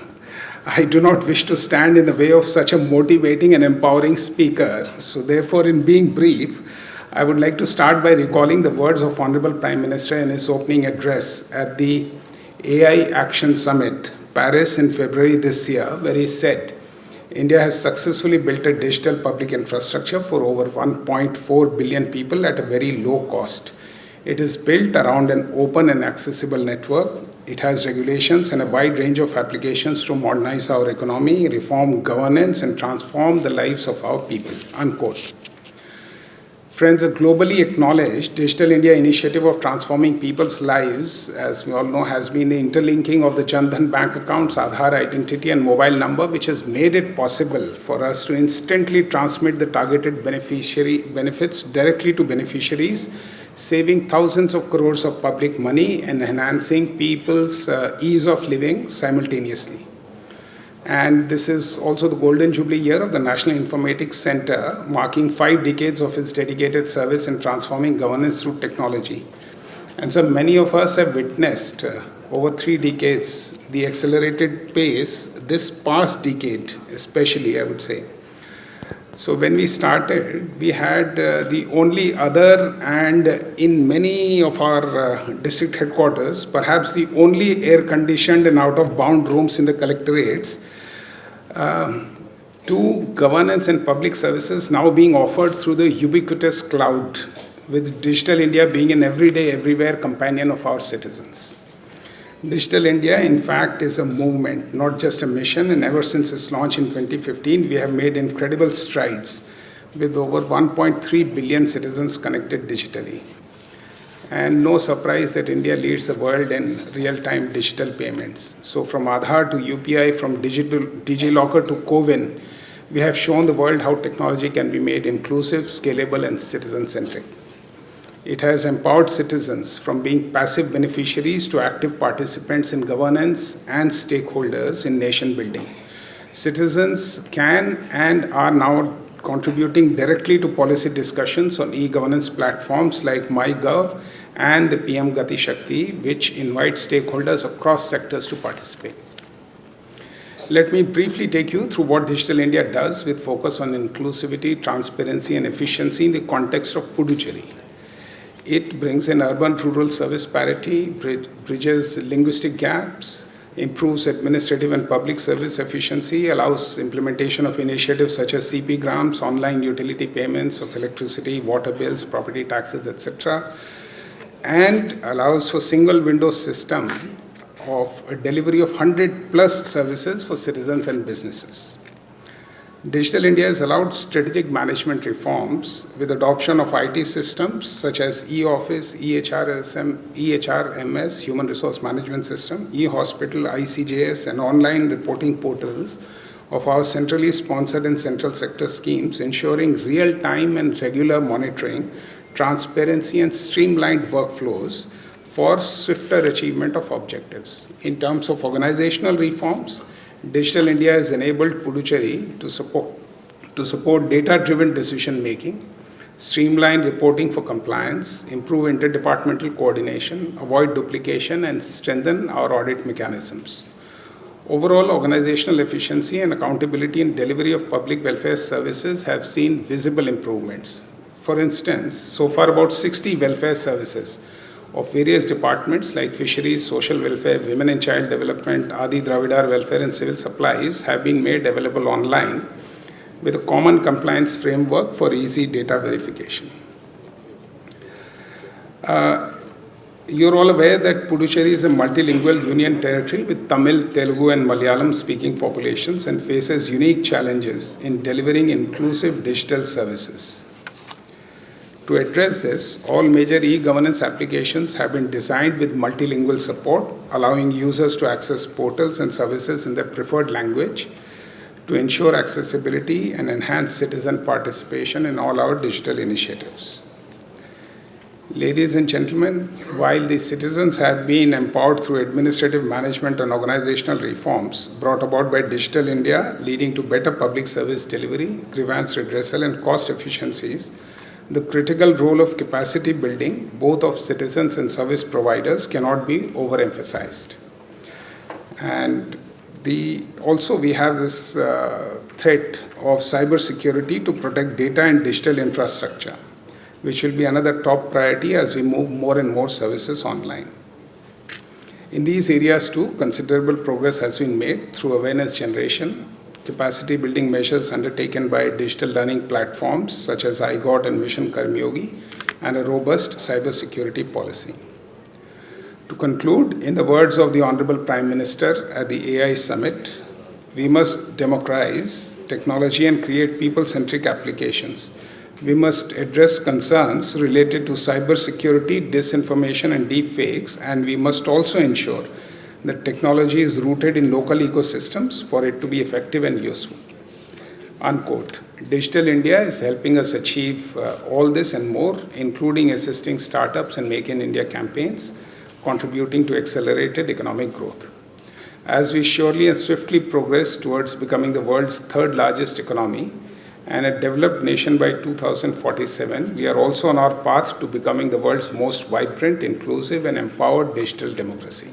I do not wish to stand in the way of such a motivating and empowering speaker. So therefore, in being brief, I would like to start by recalling the words of Honorable Prime Minister in his opening address at the AI Action Summit, Paris, in February this year, where he said, India has successfully built a digital public infrastructure for over 1.4 billion people at a very low cost. It is built around an open and accessible network. It has regulations and a wide range of applications to modernize our economy, reform governance, and transform the lives of our people. Unquote. Friends, a globally acknowledged Digital India initiative of transforming people's lives, as we all know, has been the interlinking of the Jan Dhan bank accounts, Aadhaar identity, and mobile number, which has made it possible for us to instantly transmit the targeted beneficiary benefits directly to beneficiaries, saving thousands of crores of public money and enhancing people's ease of living simultaneously. And this is also the golden jubilee year of the National Informatics Center, marking 5 decades of its dedicated service in transforming governance through technology. And so many of us have witnessed over 3 decades the accelerated pace, this past decade especially, I would say. So when we started, we had the only other, and in many of our district headquarters, perhaps the only air-conditioned and out-of-bound rooms in the collectorates, to governance and public services now being offered through the ubiquitous cloud, with Digital India being an everyday, everywhere companion of our citizens. Digital India, in fact, is a movement, not just a mission, and ever since its launch in 2015, we have made incredible strides with over 1.3 billion citizens connected digitally. And no surprise that India leads the world in real-time digital payments. So from Aadhaar to UPI, from DigiLocker to CoWIN, we have shown the world how technology can be made inclusive, scalable, and citizen-centric. It has empowered citizens from being passive beneficiaries to active participants in governance and stakeholders in nation building. Citizens can and are now contributing directly to policy discussions on e-governance platforms like MyGov and the PM Gati Shakti, which invite stakeholders across sectors to participate. Let me briefly take you through what Digital India does with focus on inclusivity, transparency, and efficiency in the context of Pondicherry. It brings in urban-rural service parity, bridges linguistic gaps, improves administrative and public service efficiency, allows implementation of initiatives such as CP grams, online utility payments of electricity, water bills, property taxes, etc., and allows for single window system of a delivery of 100+ services for citizens and businesses. Digital India has allowed strategic management reforms with adoption of IT systems such as e-office, EHRMS, Human Resource Management System, e-hospital, ICJS, and online reporting portals of our centrally sponsored and central sector schemes, ensuring real-time and regular monitoring, transparency, and streamlined workflows for swifter achievement of objectives. In terms of organizational reforms, Digital India has enabled Pondicherry to support data-driven decision-making, streamline reporting for compliance, improve interdepartmental coordination, avoid duplication, and strengthen our audit mechanisms. Overall, organizational efficiency and accountability in delivery of public welfare services have seen visible improvements. For instance, so far about 60 welfare services of various departments like fisheries, social welfare, women and child development, Adi Dravidar welfare and civil supplies have been made available online with a common compliance framework for easy data verification. You're all aware that Puducherry is a multilingual union territory with Tamil, Telugu and Malayalam speaking populations and faces unique challenges in delivering inclusive digital services. To address this, all major e-governance applications have been designed with multilingual support, allowing users to access portals and services in their preferred language to ensure accessibility and enhance citizen participation in all our digital initiatives. Ladies and gentlemen, while the citizens have been empowered through administrative management and organizational reforms brought about by Digital India, leading to better public service delivery, grievance redressal, and cost efficiencies, the critical role of capacity building, both of citizens and service providers, cannot be overemphasized. And also we have this threat of cybersecurity to protect data and digital infrastructure, which will be another top priority as we move more and more services online. In these areas too, considerable progress has been made through awareness generation, capacity building measures undertaken by digital learning platforms such as iGOT and Mission Karmyogi, and a robust cybersecurity policy. To conclude, in the words of the Honorable Prime Minister at the AI Summit, we must democratize technology and create people-centric applications. We must address concerns related to cybersecurity, disinformation, and deepfakes, and we must also ensure that technology is rooted in local ecosystems for it to be effective and useful. Unquote. Digital India is helping us achieve all this and more, including assisting startups and Make in India campaigns, contributing to accelerated economic growth. As we surely and swiftly progress towards becoming the world's third largest economy and a developed nation by 2047, we are also on our path to becoming the world's most vibrant, inclusive, and empowered digital democracy.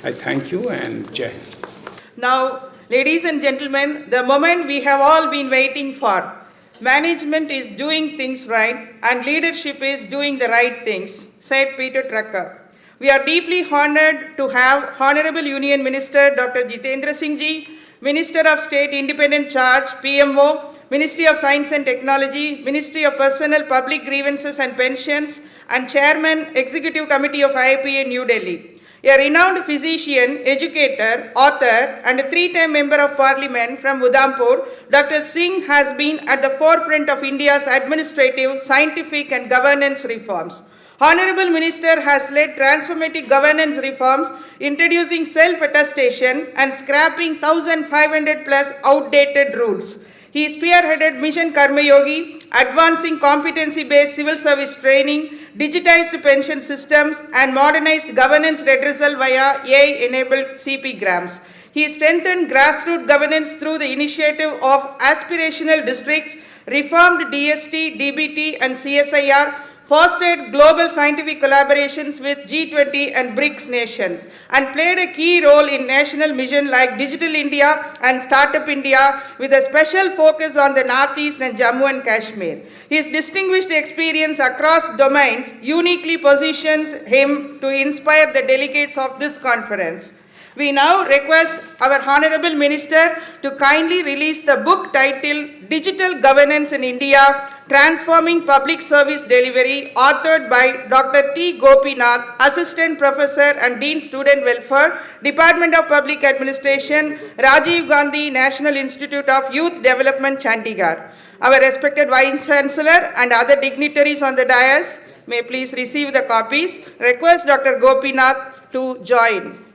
I thank you and Jai Hind. Now, ladies and gentlemen, the moment we have all been waiting for. Management is doing things right and leadership is doing the right things, said Peter Drucker. We are deeply honored to have Honorable Union Minister Dr. Jitendra Singh Ji, Minister of State Independent Charge, PMO, Ministry of Science and Technology, Ministry of Personnel, Public Grievances and Pensions, and Chairman, Executive Committee of IIPA, New Delhi. A renowned physician, educator, author, and a three-time Member of Parliament from Udhampur, Dr. Singh has been at the forefront of India's administrative, scientific, and governance reforms. Honorable Minister has led transformative governance reforms, introducing self-attestation and scrapping 1,500 plus outdated rules. He spearheaded Mission Karmayogi, advancing competency-based civil service training, digitized pension systems, and modernized governance redressal via AI-enabled CP grams. He strengthened grassroots governance through the initiative of aspirational districts, reformed DST, DBT, and CSIR, fostered global scientific collaborations with G20 and BRICS nations, and played a key role in national mission like Digital India and Startup India, with a special focus on the Northeast and Jammu and Kashmir. His distinguished experience across domains uniquely positions him to inspire the delegates of this conference. We now request our Honorable Minister to kindly release the book titled Digital Governance in India, Transforming Public Service Delivery, authored by Dr. T. Gopinath, Assistant Professor and Dean Student Welfare, Department of Public Administration, Rajiv Gandhi National Institute of Youth Development, Chandigarh. Our respected Vice Chancellor and other dignitaries on the dais may please receive the copies. Request Dr. Gopinath to join.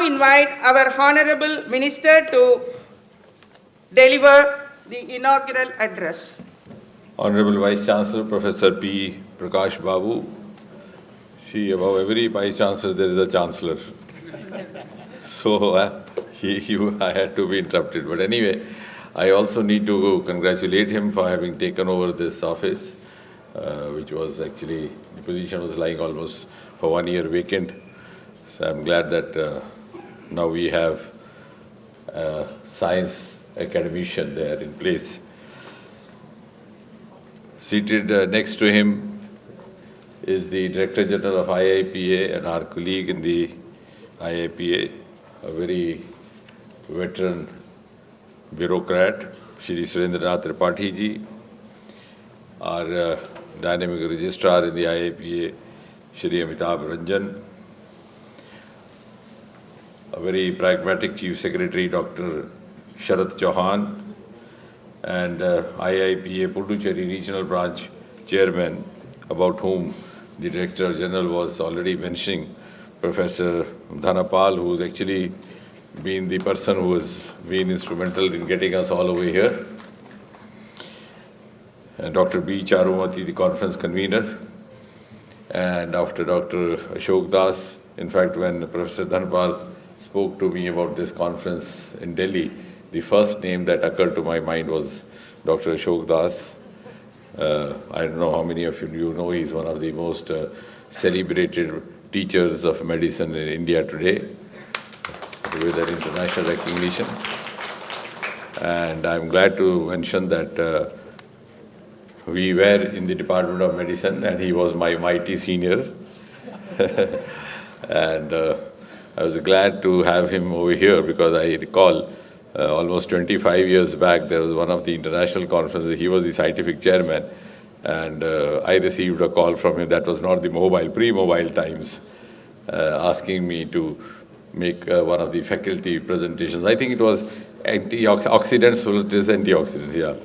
invite our Honorable Minister to deliver the inaugural address. Honorable Vice Chancellor, Professor P. Prakash Babu. See, above every Vice Chancellor, there is a Chancellor. So, I had to be interrupted. But anyway, I also need to congratulate him for having taken over this office, which was actually, the position was lying almost for 1 year vacant. So I'm glad that now we have a science academician there in place. Seated next to him is the Director General of IIPA and our colleague in the IIPA, a very veteran bureaucrat, Shri Surendranath Tripathi ji, our dynamic registrar in the IIPA, Shri Amitabh Ranjan, a very pragmatic Chief Secretary, Dr. Sharath Chauhan, and IIPA Pondicherry Regional Branch Chairman, about whom the Director General was already mentioning, Professor Dhanapal, who has actually been the person who has been instrumental in getting us all over here, and Dr. B. Charumati, the conference convener, and after Dr. Ashok Das. In fact, when Professor Dhanapal spoke to me about this conference in Delhi, the first name that occurred to my mind was Dr. Ashok Das. I don't know how many of you know, he's one of the most celebrated teachers of medicine in India today, with an international recognition. And I'm glad to mention that we were in the Department of Medicine, and he was my mighty senior. And I was glad to have him over here, because I recall almost 25 years back, there was one of the international conferences. He was the scientific chairman, and I received a call from him. That was not the pre-mobile times, asking me to make one of the faculty presentations. I think it was antioxidants, well, it is antioxidants, yeah.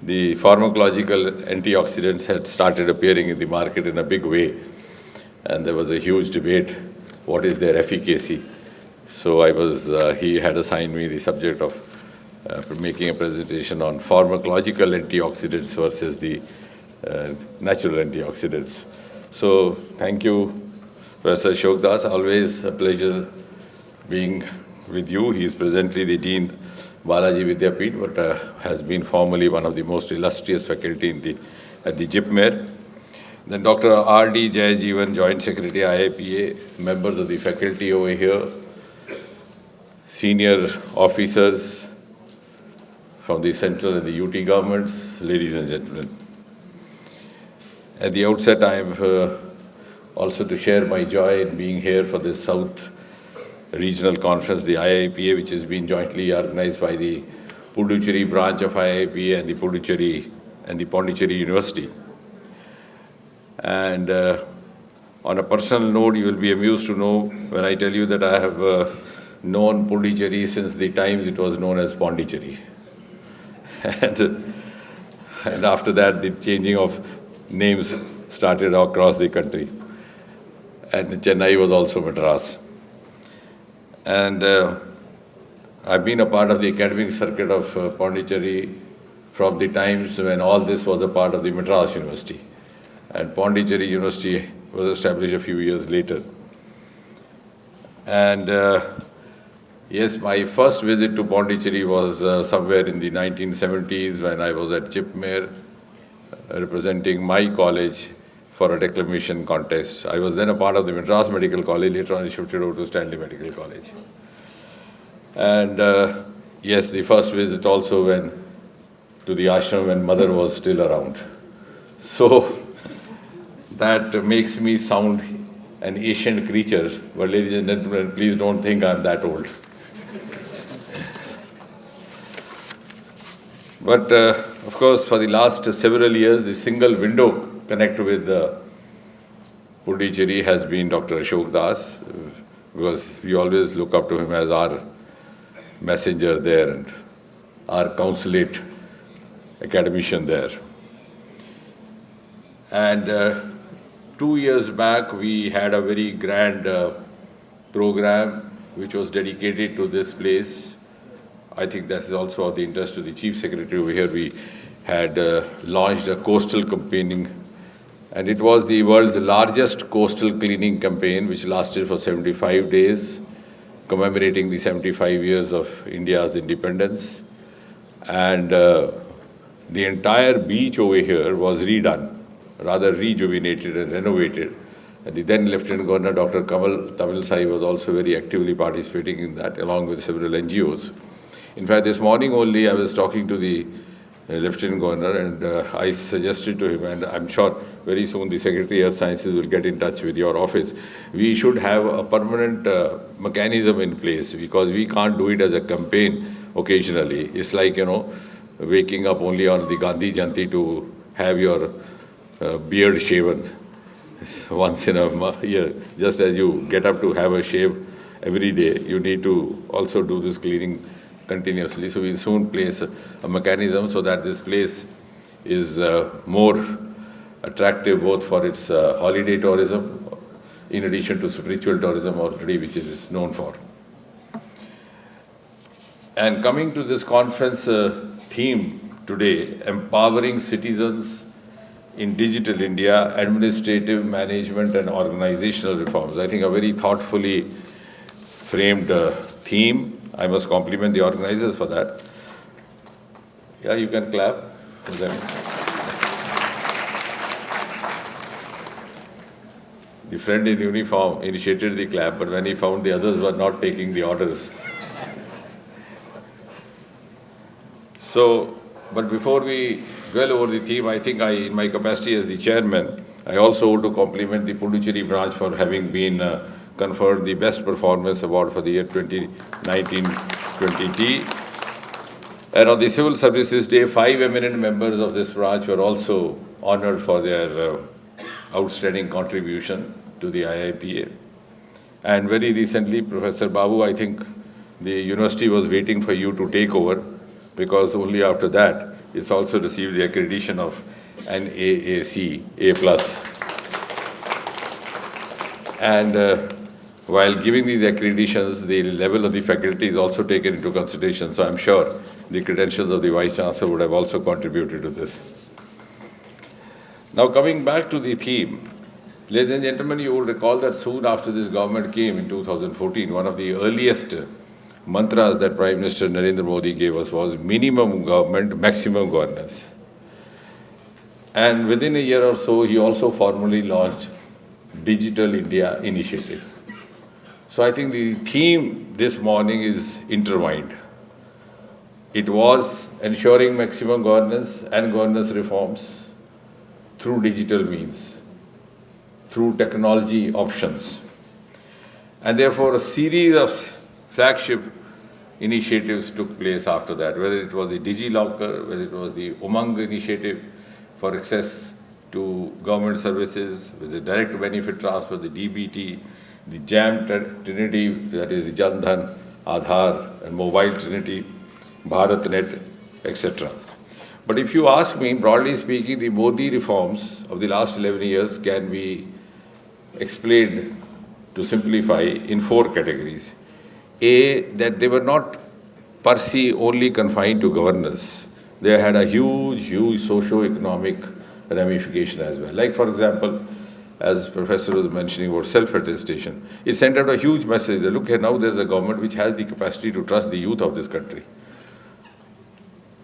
The pharmacological antioxidants had started appearing in the market in a big way, and there was a huge debate, what is their efficacy? So he had assigned me the subject of making a presentation on pharmacological antioxidants versus the natural antioxidants. So thank you, Professor Ashok Das. Always a pleasure being with you. He is presently the Dean Balaji Vidyapeeth, but has been formerly one of the most illustrious faculty at the JIPMER. Then Dr. R.D. Jayajeevan, Joint Secretary, IIPA, members of the faculty over here, senior officers from the central and the UT governments, ladies and gentlemen. At the outset, I am also to share my joy in being here for this South Regional Conference, the IIPA, which has been jointly organized by the Pondicherry branch of IIPA and the Pondicherry University. And on a personal note, you will be amused to know when I tell you that I have known Pondicherry since the times it was known as Pondicherry. And after that, the changing of names started across the country. And Chennai was also Madras. And I've been a part of the academic circuit of Pondicherry from the times when all this was a part of the Madras University. And Pondicherry University was established a few years later. And yes, my first visit to Pondicherry was somewhere in the 1970s when I was at JIPMER representing my college for a declamation contest. I was then a part of the Madras Medical College. Later on, I shifted over to Stanley Medical College. And yes, the first visit also to the ashram when mother was still around. So that makes me sound an ancient creature. But ladies and gentlemen, please don't think I'm that old. But of course, for the last several years, the single window connect with Pondicherry has been Dr. Ashok Das, because we always look up to him as our messenger there and our consulate academician there. And 2 years back, we had a very grand program which was dedicated to this place. I think that is also of the interest to the Chief Secretary over here. We had launched a coastal campaigning, and it was the world's largest coastal cleaning campaign, which lasted for 75 days, commemorating the 75 years of India's independence. And the entire beach over here was redone, rather rejuvenated and renovated. And the then Lieutenant Governor, Dr. Kamal Tamil Sai, was also very actively participating in that, along with several NGOs. In fact, this morning only I was talking to the Lieutenant Governor, and I suggested to him, and I'm sure very soon the Secretary of Sciences will get in touch with your office, we should have a permanent mechanism in place, because we can't do it as a campaign occasionally. It's like, waking up only on the Gandhi Jayanti to have your beard shaven once in a year. Just as you get up to have a shave every day, you need to also do this cleaning continuously. So we'll soon place a mechanism so that this place is more attractive both for its holiday tourism, in addition to spiritual tourism already, which it is known for. And coming to this conference theme today, empowering citizens in digital India, administrative, management and organizational reforms. I think a very thoughtfully framed theme. I must compliment the organizers for that. Yeah, you can clap for them. The friend in uniform initiated the clap, but when he found the others were not taking the orders. So, but before we dwell over the theme, I think in my capacity as the chairman, I also want to compliment the Pondicherry branch for having been conferred the Best Performance Award for the year 2019-20. And on the Civil Services Day, 5 eminent members of this branch were also honored for their outstanding contribution to the IIPA. And very recently, Professor Babu, I think the university was waiting for you to take over, because only after that it's also received the accreditation of an AAC, A+. And while giving these accreditations, the level of the faculty is also taken into consideration. So I'm sure the credentials of the Vice Chancellor would have also contributed to this. Now coming back to the theme, ladies and gentlemen, you will recall that soon after this government came in 2014, one of the earliest mantras that Prime Minister Narendra Modi gave us was minimum government, maximum governance. And within a year or so, he also formally launched Digital India Initiative. So I think the theme this morning is intertwined. It was ensuring maximum governance and governance reforms through digital means, through technology options. And therefore, a series of flagship initiatives took place after that, whether it was the DigiLocker, whether it was the Umang initiative for access to government services, with the direct benefit transfer, the DBT, the JAM Trinity, that is the Jan Dhan, Aadhaar, and Mobile Trinity, BharatNet, etc. But if you ask me, broadly speaking, the Modi reforms of the last 11 years can be explained, to simplify, in 4 categories. A, that they were not per se only confined to governance. They had a huge socio-economic ramification as well. Like, for example, as Professor was mentioning about self-attestation, it sent out a huge message that, look here, now there's a government which has the capacity to trust the youth of this country.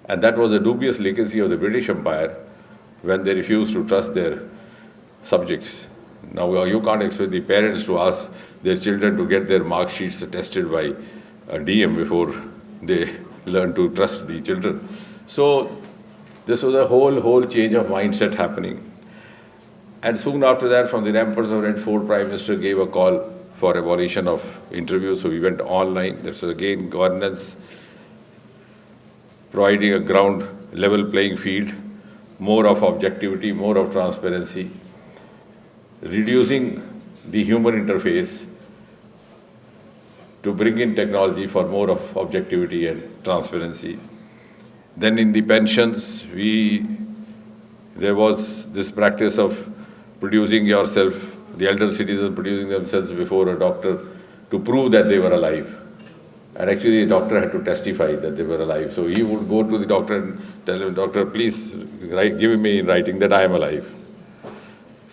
And that was a dubious legacy of the British Empire when they refused to trust their subjects. Now, you can't expect the parents to ask their children to get their mark sheets tested by a DM before they learn to trust the children. So this was a whole change of mindset happening. And soon after that, from the ramparts of Red Fort, Prime Minister gave a call for abolition of interviews. So we went online. This was again governance, providing a ground level playing field, more of objectivity, more of transparency, reducing the human interface to bring in technology for more of objectivity and transparency. Then in the pensions, there was this practice of producing yourself, the elder citizens producing themselves before a doctor to prove that they were alive. And actually, the doctor had to testify that they were alive. So he would go to the doctor and tell him, "Doctor, please give me in writing that I am alive."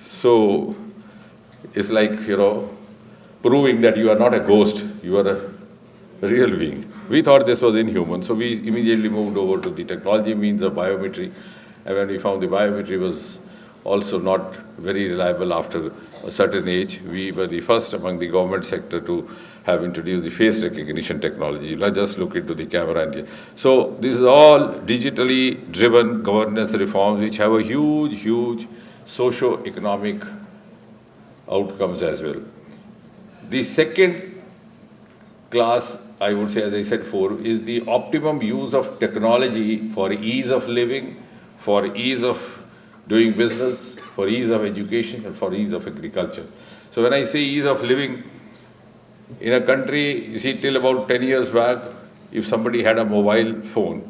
So it's like, proving that you are not a ghost, you are a real being. We thought this was inhuman, so we immediately moved over to the technology means of biometry. And when we found the biometry was also not very reliable after a certain age, we were the first among the government sector to have introduced the face recognition technology. Let's just look into the camera. So this is all digitally driven governance reforms which have a huge socio-economic outcomes as well. The second class, I would say, as I said before, is the optimum use of technology for ease of living, for ease of doing business, for ease of education, and for ease of agriculture. So when I say ease of living, in a country, you see, till about 10 years back, if somebody had a mobile phone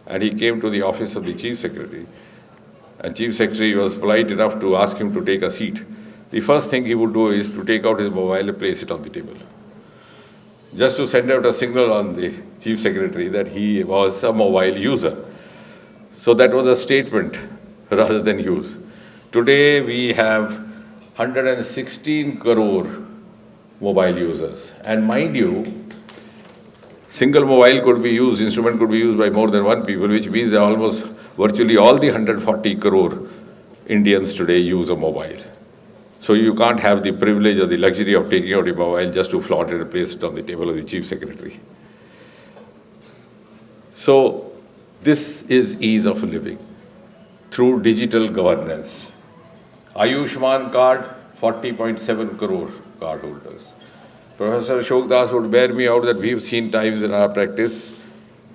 and he came to the office of the chief secretary, and chief secretary was polite enough to ask him to take a seat, the first thing he would do is to take out his mobile and place it on the table, just to send out a signal on the chief secretary that he was a mobile user. So that was a statement rather than use. Today we have 116 crore mobile users. And mind you, single mobile could be used, instrument could be used by more than one people, which means that almost virtually all the 140 crore Indians today use a mobile. So you can't have the privilege or the luxury of taking out a mobile just to flaunt it and place it on the table of the chief secretary. So this is ease of living through digital governance. Ayushman card, 40.7 crore card holders. Professor Ashok Das would bear me out that we've seen times in our practice,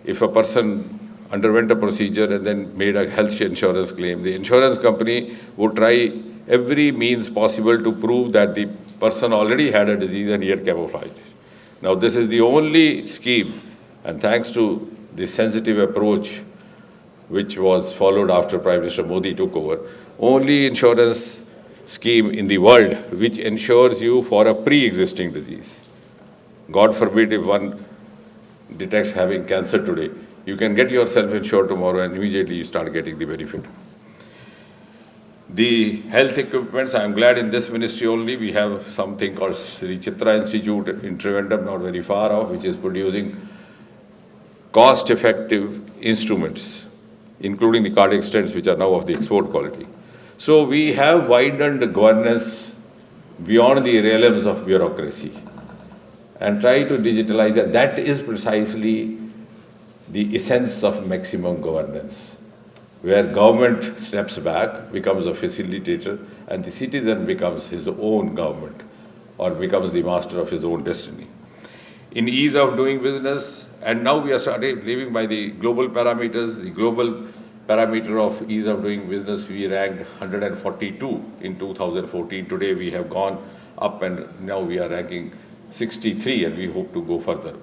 if a person underwent a procedure and then made a health insurance claim, the insurance company would try every means possible to prove that the person already had a disease and he had camouflaged it. Now this is the only scheme, and thanks to the sensitive approach which was followed after Prime Minister Modi took over, only insurance scheme in the world which insures you for a pre-existing disease. God forbid if one detects having cancer today, you can get yourself insured tomorrow and immediately you start getting the benefit. The health equipments, I am glad in this ministry only we have something called Sri Chitra Institute in Trivandrum, not very far off, which is producing cost-effective instruments, including the cardiac stents, which are now of the export quality. So we have widened governance beyond the realms of bureaucracy and try to digitalize it. That is precisely the essence of maximum governance, where government steps back, becomes a facilitator, and the citizen becomes his own government or becomes the master of his own destiny. In ease of doing business, and now we are started living by the global parameters. The global parameter of ease of doing business, we ranked 142 in 2014. Today we have gone up and now we are ranking 63 and we hope to go further.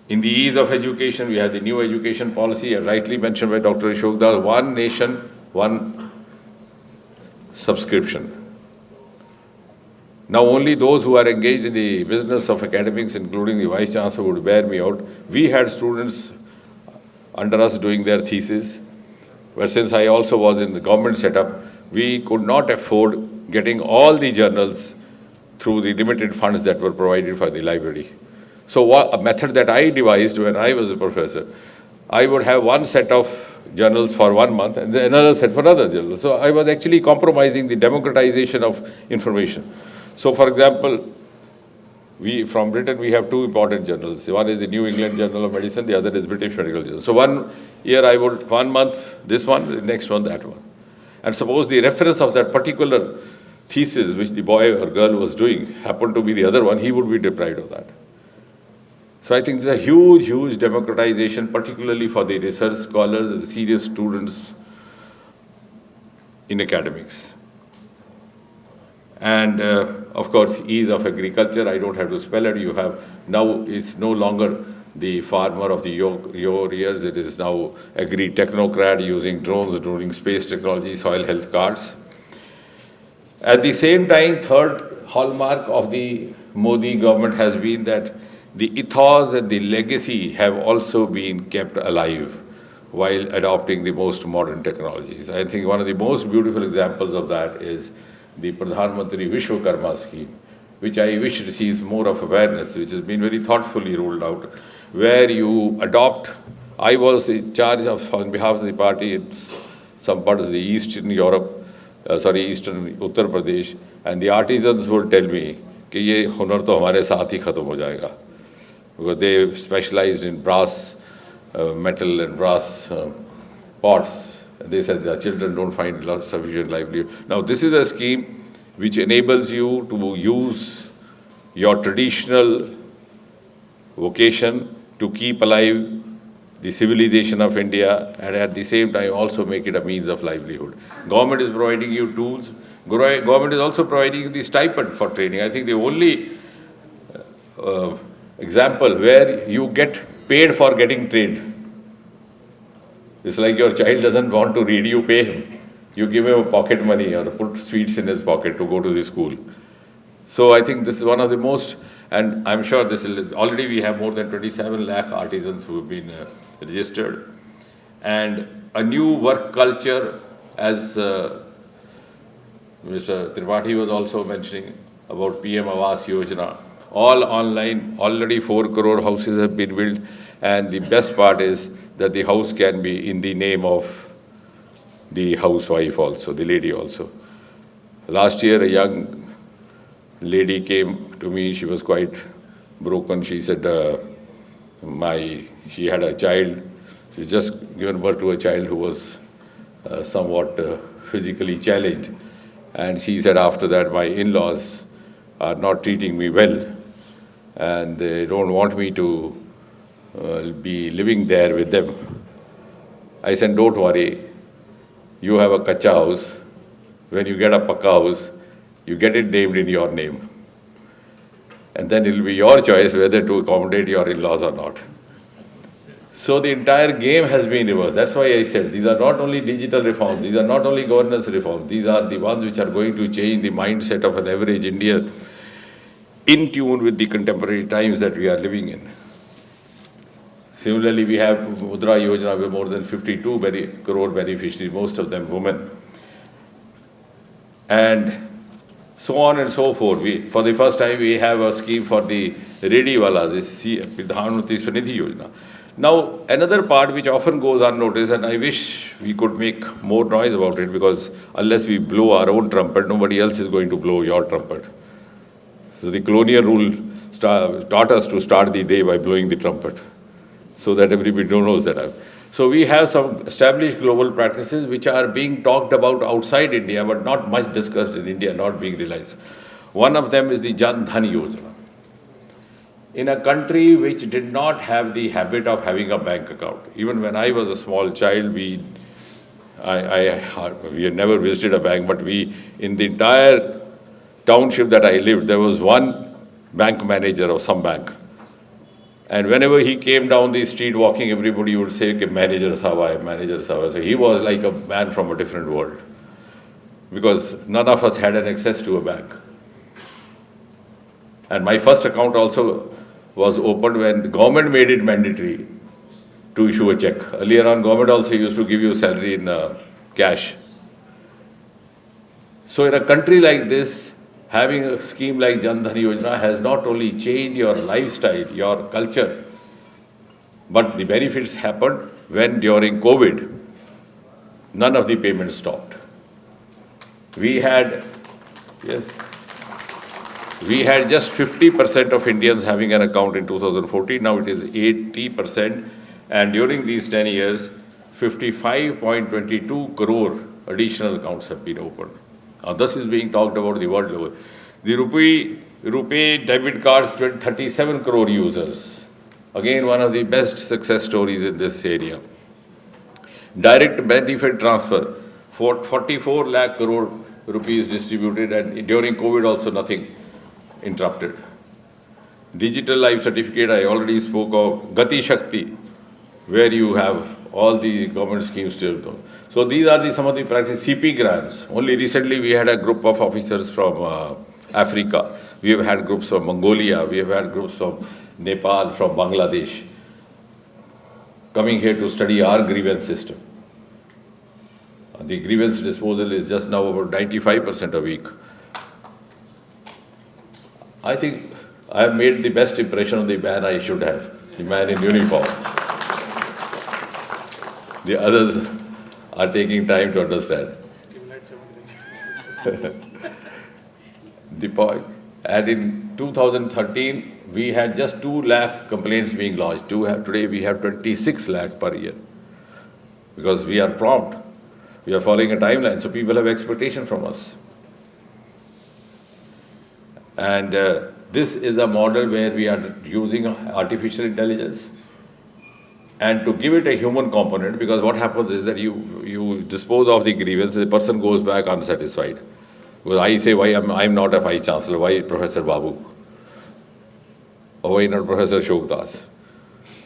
In the ease of education, we have the new education policy, as rightly mentioned by Dr. Ashok Das, one nation, one subscription. Now only those who are engaged in the business of academics, including the Vice Chancellor, would bear me out. We had students under us doing their thesis, but since I also was in the government setup, we could not afford getting all the journals through the limited funds that were provided for the library. So a method that I devised when I was a professor, I would have one set of journals for 1 month and then another set for other journals. So I was actually compromising the democratization of information. So for example, from Britain, we have two important journals. One is the New England Journal of Medicine, the other is British Medical Journal. So 1 year I would, 1 month this one, the next one that one. And suppose the reference of that particular thesis which the boy or girl was doing happened to be the other one, he would be deprived of that. So I think there's a huge democratization, particularly for the research scholars and the serious students in academics. And of course, ease of agriculture, I don't have to spell it. You have now, it's no longer the farmer of the your years, it is now agri-technocrat using drones, doing space technology, soil health cards. At the same time, third hallmark of the Modi government has been that the ethos and the legacy have also been kept alive while adopting the most modern technologies. I think one of the most beautiful examples of that is the Pradhan Mantri Vishwakarma scheme, which I wish receives more of awareness, which has been very thoughtfully rolled out, where you adopt. I was in charge of, on behalf of the party, in some parts of the Eastern Europe, Eastern Uttar Pradesh, and the artisans would tell me कि ये हुनर तो हमारे साथ ही खत्म हो जाएगा, because they specialized in brass, metal and brass pots. They said their children don't find sufficient livelihood. Now this is a scheme which enables you to use your traditional vocation to keep alive the civilization of India and at the same time also make it a means of livelihood. Government is providing you tools. Government is also providing you the stipend for training. I think the only example where you get paid for getting trained. It's like your child doesn't want to read, you pay him. You give him a pocket money or put sweets in his pocket to go to the school. So I think this is one of the most, and I'm sure this is, already we have more than 27 lakh artisans who have been registered. And a new work culture, as Mr. Tripathi was also mentioning about PM Awas Yojana, all online, already 4 crore houses have been built, and the best part is that the house can be in the name of the housewife also, the lady also. Last year, a young lady came to me, she was quite broken. She said, she had a child, she just given birth to a child who was somewhat physically challenged. And she said after that, my in-laws are not treating me well and they don't want me to be living there with them. I said, don't worry, you have a kacha house. When you get a pakka house, you get it named in your name. And then it will be your choice whether to accommodate your in-laws or not. So the entire game has been reversed. That's why I said these are not only digital reforms, these are not only governance reforms, these are the ones which are going to change the mindset of an average Indian in tune with the contemporary times that we are living in. Similarly, we have Mudra Yojana with more than 52 crore beneficiaries, most of them women. And so on and so forth. For the first time, we have a scheme for the Redi Wala, the Pradhan Mantri Swanidhi Yojana. Now, another part which often goes unnoticed, and I wish we could make more noise about it, because unless we blow our own trumpet, nobody else is going to blow your trumpet. So the colonial rule taught us to start the day by blowing the trumpet, so that everybody knows that. So we have some established global practices which are being talked about outside India, but not much discussed in India, not being realized. One of them is the Jan Dhan Yojana. In a country which did not have the habit of having a bank account, even when I was a small child, we had never visited a bank, but in the entire township that I lived, there was one bank manager of some bank. And whenever he came down the street walking, everybody would say, "Ke manager sahab, manager sahab." So he was like a man from a different world, because none of us had an access to a bank. And my first account also was opened when the government made it mandatory to issue a check. Earlier on, government also used to give you salary in cash. So in a country like this, having a scheme like Jan Dhan Yojana has not only changed your lifestyle, your culture, but the benefits happened when during COVID, none of the payments stopped. We had just 50% of Indians having an account in 2014. Now it is 80%. And during these 10 years, 55.22 crore additional accounts have been opened. Now this is being talked about the world level. The RuPay debit cards, 37 crore users. Again, one of the best success stories in this area. Direct benefit transfer, 44 lakh crore rupees distributed, and during COVID also nothing interrupted. Digital life certificate, I already spoke of. Gati Shakti, where you have all the government schemes still. So these are some of the practices. CP grants. Only recently we had a group of officers from Africa We have had groups from Mongolia, we have had groups from Nepal, from Bangladesh, coming here to study our grievance system. The grievance disposal is just now about 95% a week. I think I have made the best impression on the man I should have, the man in uniform. The others are taking time to understand. The point. And in 2013, we had just 2 lakh complaints being lodged. Today we have 26 lakh per year. Because we are prompt. We are following a timeline, so people have expectation from us. And this is a model where we are using artificial intelligence and to give it a human component, because what happens is that you dispose of the grievance, the person goes back unsatisfied. Because I say, why I'm not a Vice Chancellor, why Professor Babu? Or why not Professor Ashok Das?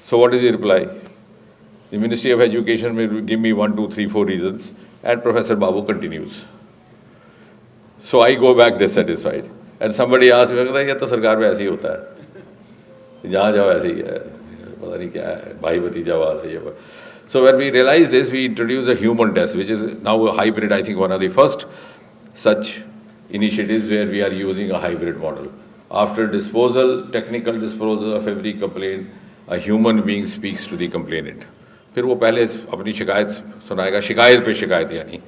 So what is the reply? The Ministry of Education will give me 1, 2, 3, 4 reasons, and Professor Babu continues. So I go back dissatisfied. And somebody asks me, ये तो सरकार में ऐसे ही होता है, जहाँ जाओ ऐसे ही है, पता नहीं क्या है, भाई भतीजावाद है ये. So when we realize this, we introduce a human test, which is now a hybrid. I think one of the first such initiatives where we are using a hybrid model. After disposal, technical disposal of every complaint, a human being speaks to the complainant. फिर वो पहले अपनी शिकायत सुनाएगा, शिकायत पे शिकायत यानी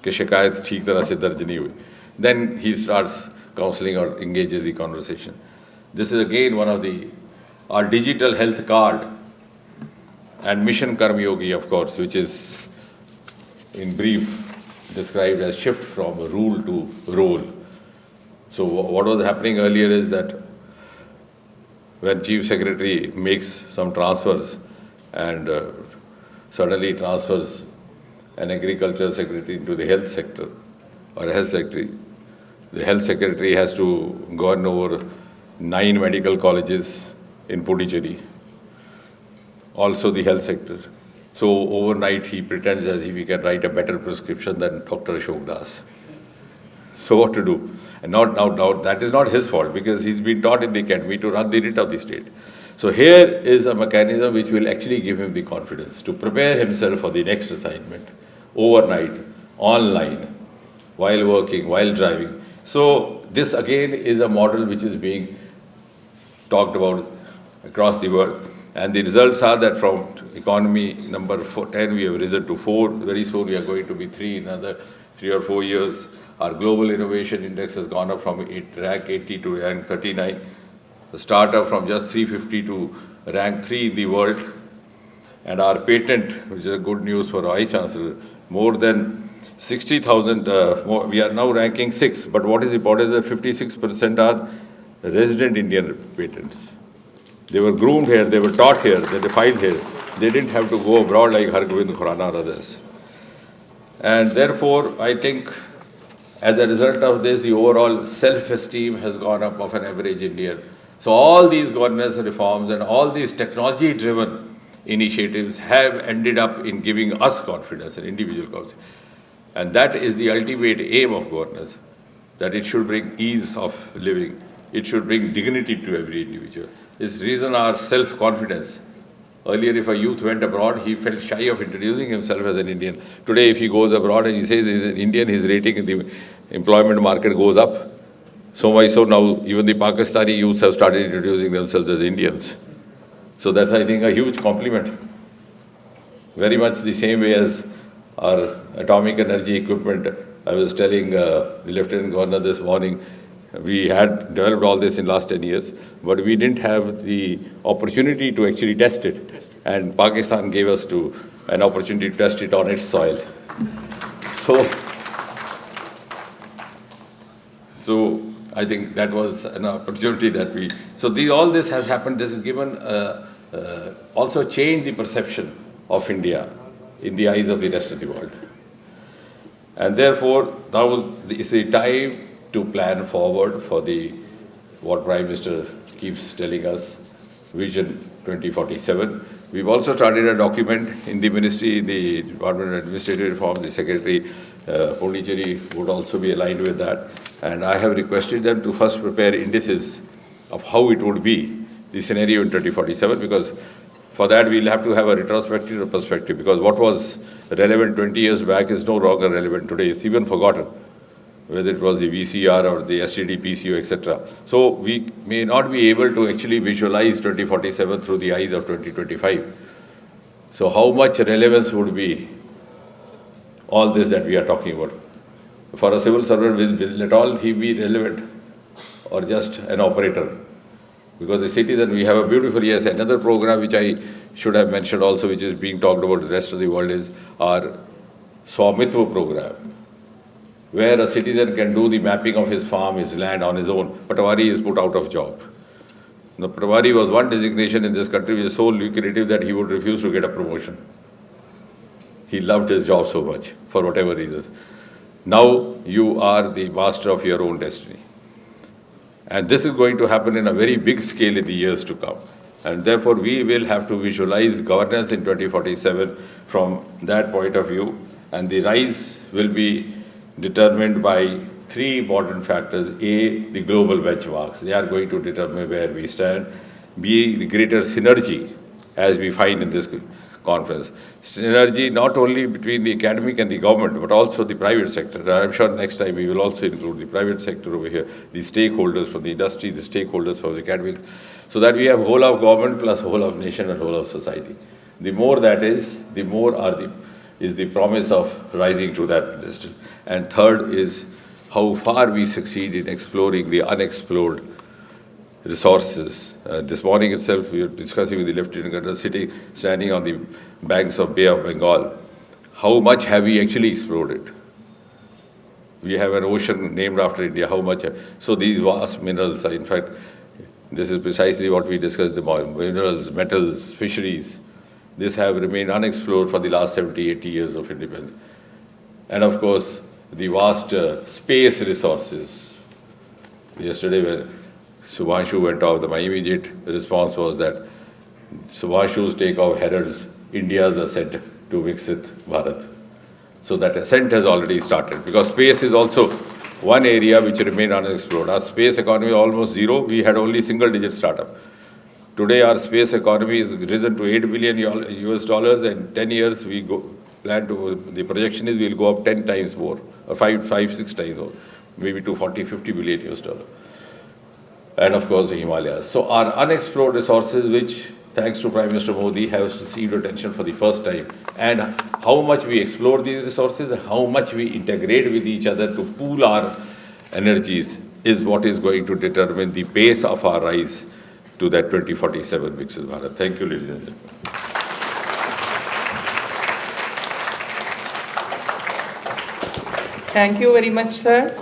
कि शिकायत ठीक तरह से दर्ज नहीं हुई. Then he starts counseling or engages the conversation. This is again one of our digital health card and Mission Karmyogi, of course, which is in brief described as shift from rule to role. So what was happening earlier is that when Chief Secretary makes some transfers and suddenly transfers an agriculture secretary into the health sector or a health secretary, the health secretary has to govern over 9 medical colleges in Pondicherry, also the health sector. So overnight he pretends as if he can write a better prescription than Dr. Ashok Das. So what to do? And now that is not his fault, because he's been taught in the academy to run the writ of the state. So here is a mechanism which will actually give him the confidence to prepare himself for the next assignment, overnight, online, while working, while driving. So this again is a model which is being talked about across the world. And the results are that from economy number 10, we have risen to 4. Very soon we are going to be 3 in another 3 or 4 years. Our global innovation index has gone up from rank 80 to rank 39. The startup from just 350 to rank 3 in the world. And our patent, which is a good news for Vice Chancellor, more than 60,000, we are now ranking 6. But what is important is that 56% are resident Indian patents. They were groomed here, they were taught here, they filed here. They didn't have to go abroad like Hargobind Khurana or others. And therefore, I think as a result of this, the overall self-esteem has gone up of an average Indian. So all these governance reforms and all these technology-driven initiatives have ended up in giving us confidence, an individual confidence. And that is the ultimate aim of governance, that it should bring ease of living. It should bring dignity to every individual. It's reason our self-confidence. Earlier, if a youth went abroad, he felt shy of introducing himself as an Indian. Today, if he goes abroad and he says he's an Indian, his rating in the employment market goes up. So now even the Pakistani youths have started introducing themselves as Indians. So that's, I think, a huge compliment. Very much the same way as our atomic energy equipment. I was telling the Lieutenant Governor this morning, we had developed all this in last 10 years, but we didn't have the opportunity to actually test it. And Pakistan gave us an opportunity to test it on its soil. So I think that was an opportunity that all this has happened. This has given, also changed the perception of India in the eyes of the rest of the world. And therefore, now is the time to plan forward for what Prime Minister keeps telling us, Vision 2047. We've also started a document in the ministry, the Department of Administrative Reform, the Secretary, Pondicherry would also be aligned with that. And I have requested them to first prepare indices of how it would be, the scenario in 2047, because for that we'll have to have a retrospective perspective, because what was relevant 20 years back is no longer relevant today. It's even forgotten, whether it was the VCR or the STD, PCO, etc. So we may not be able to actually visualize 2047 through the eyes of 2025. So how much relevance would be all this that we are talking about? For a civil servant, will at all he be relevant or just an operator? Because the citizen, we have a beautiful, yes, another program which I should have mentioned also, which is being talked about the rest of the world, is our Swamitva program, where a citizen can do the mapping of his farm, his land on his own. Patwari is put out of job. Now, Patwari was one designation in this country which is so lucrative that he would refuse to get a promotion. He loved his job so much, for whatever reasons. Now you are the master of your own destiny. And this is going to happen in a very big scale in the years to come. And therefore, we will have to visualize governance in 2047 from that point of view. And the rise will be determined by three important factors. A, the global benchmarks. They are going to determine where we stand. B, the greater synergy, as we find in this conference. Synergy not only between the academic and the government, but also the private sector. I'm sure next time we will also include the private sector over here, the stakeholders from the industry, the stakeholders from the academic, so that we have whole of government plus whole of nation and whole of society. The more that is, the more is the promise of rising to that distance. And third is how far we succeed in exploring the unexplored resources. This morning itself, we were discussing with the Lieutenant Governor standing on the banks of Bay of Bengal. How much have we actually explored it? We have an ocean named after India. How much? So these vast minerals are, in fact, this is precisely what we discussed, the minerals, metals, fisheries. These have remained unexplored for the last 70, 80 years of independence. And of course, the vast space resources. Yesterday, when Subhanshu went off, my immediate response was that Subhanshu's takeoff heralds India's ascent to Viksit Bharat. So that ascent has already started, because space is also one area which remained unexplored. Our space economy is almost zero. We had only single-digit startup. Today, our space economy is risen to $8 billion US dollars, and 10 years we the projection is we'll go up 10 times more, or 6 times more, maybe to 40, 50 billion US dollars. And of course the Himalayas. So our unexplored resources, which thanks to Prime Minister Modi have received attention for the first time, and how much we explore these resources, how much we integrate with each other to pool our energies, is what is going to determine the pace of our rise to that 2047 Viksit Bharat. Thank you, ladies and gentlemen. Thank you very much, sir,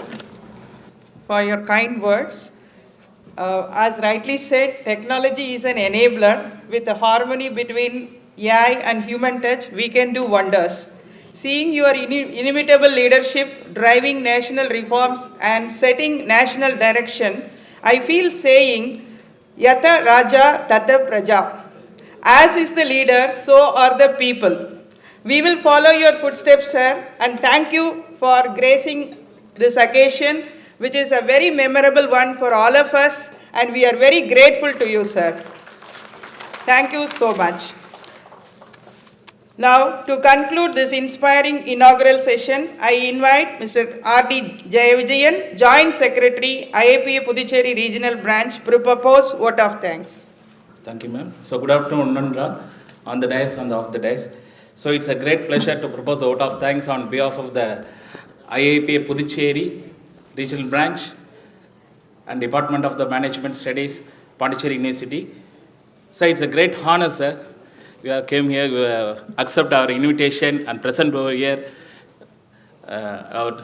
for your kind words. As rightly said, technology is an enabler. With the harmony between AI and human touch, we can do wonders. Seeing your inimitable leadership, driving national reforms and setting national direction, I feel saying, Yata Raja Tata Praja. As is the leader, so are the people. We will follow your footsteps, sir, and thank you for gracing this occasion, which is a very memorable one for all of us, and we are very grateful to you, sir. Thank you so much. Now, to conclude this inspiring inaugural session, I invite Mr. R.D. Jayavijayan, Joint Secretary, IAPA Puducherry Regional Branch, to propose vote of thanks. Thank you, ma'am. So, good afternoon, Nandra, on the dais and off the dais. So, it's a great pleasure to propose the vote of thanks on behalf of the IAPA Puducherry Regional Branch and Department of the Management Studies, Pondicherry University. So, it's a great honor, sir. We came here, accept our invitation and present over here. Our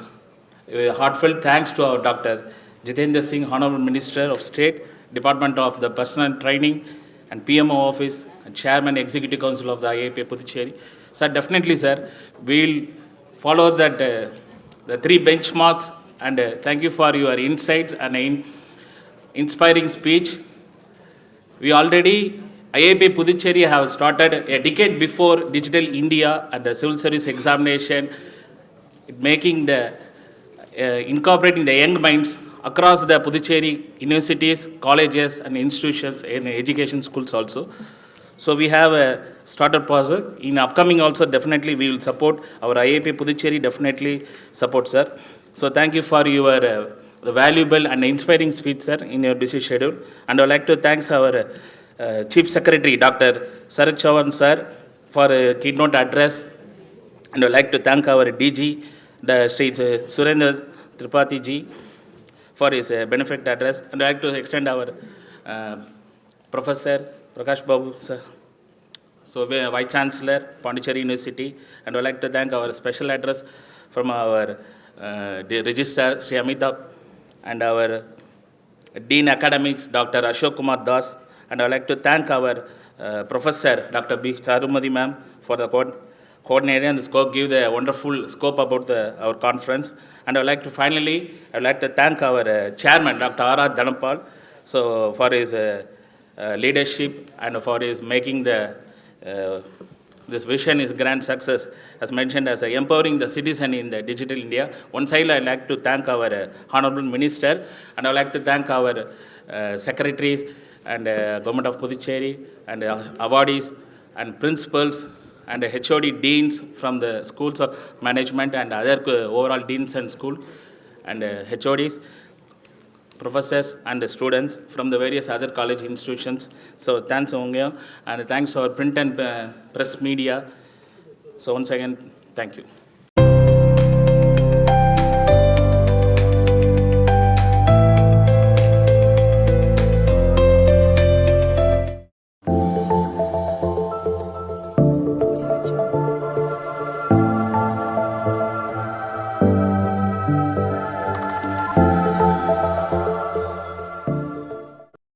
heartfelt thanks to our Dr. Jitendra Singh, Honorable Minister of State, Department of the Personal Training and PMO Office, and Chairman Executive Council of the IAPA Puducherry. Sir, definitely, sir, we'll follow that the three benchmarks, and thank you for your insights and inspiring speech. We already, IAPA Puducherry have started a decade before Digital India and the civil service examination, making the incorporating the young minds across the Puducherry universities, colleges and institutions and education schools also. So we have a starter process. In upcoming also, definitely we will support. Our IAP Puducherry definitely support, sir. So thank you for your valuable and inspiring speech, sir, in your busy schedule. And I would like to thank our Chief Secretary, Dr. Sarat Chauhan, sir, for a keynote address. And I would like to thank our DG, the Sri Surendra Tripathi ji, for his benefit address. And I would like to extend our Professor Prakash Babu, sir. So, we are Vice Chancellor, Pondicherry University. And I would like to thank our special address from our the Registrar, Sri Amitabh, and our Dean Academics, Dr. Ashok Kumar Das. And I would like to thank our Professor, Dr. B. Charumati ma'am, for the coordinating and the scope, give the wonderful scope about our conference. And I would like to finally, I would like to thank our Chairman, Dr. R.R. Dhanapal, so for his leadership and for his making the this vision is grand success, as mentioned, as empowering the citizen in the digital India. One side, I'd like to thank our Honorable Minister, and I'd like to thank our secretaries and Government of Puducherry and awardees and principals and HOD deans from the schools of management and other overall deans and school and HODs, professors and students from the various other college institutions. So thanks, Ongya, and thanks to our print and press media. So once again, thank you.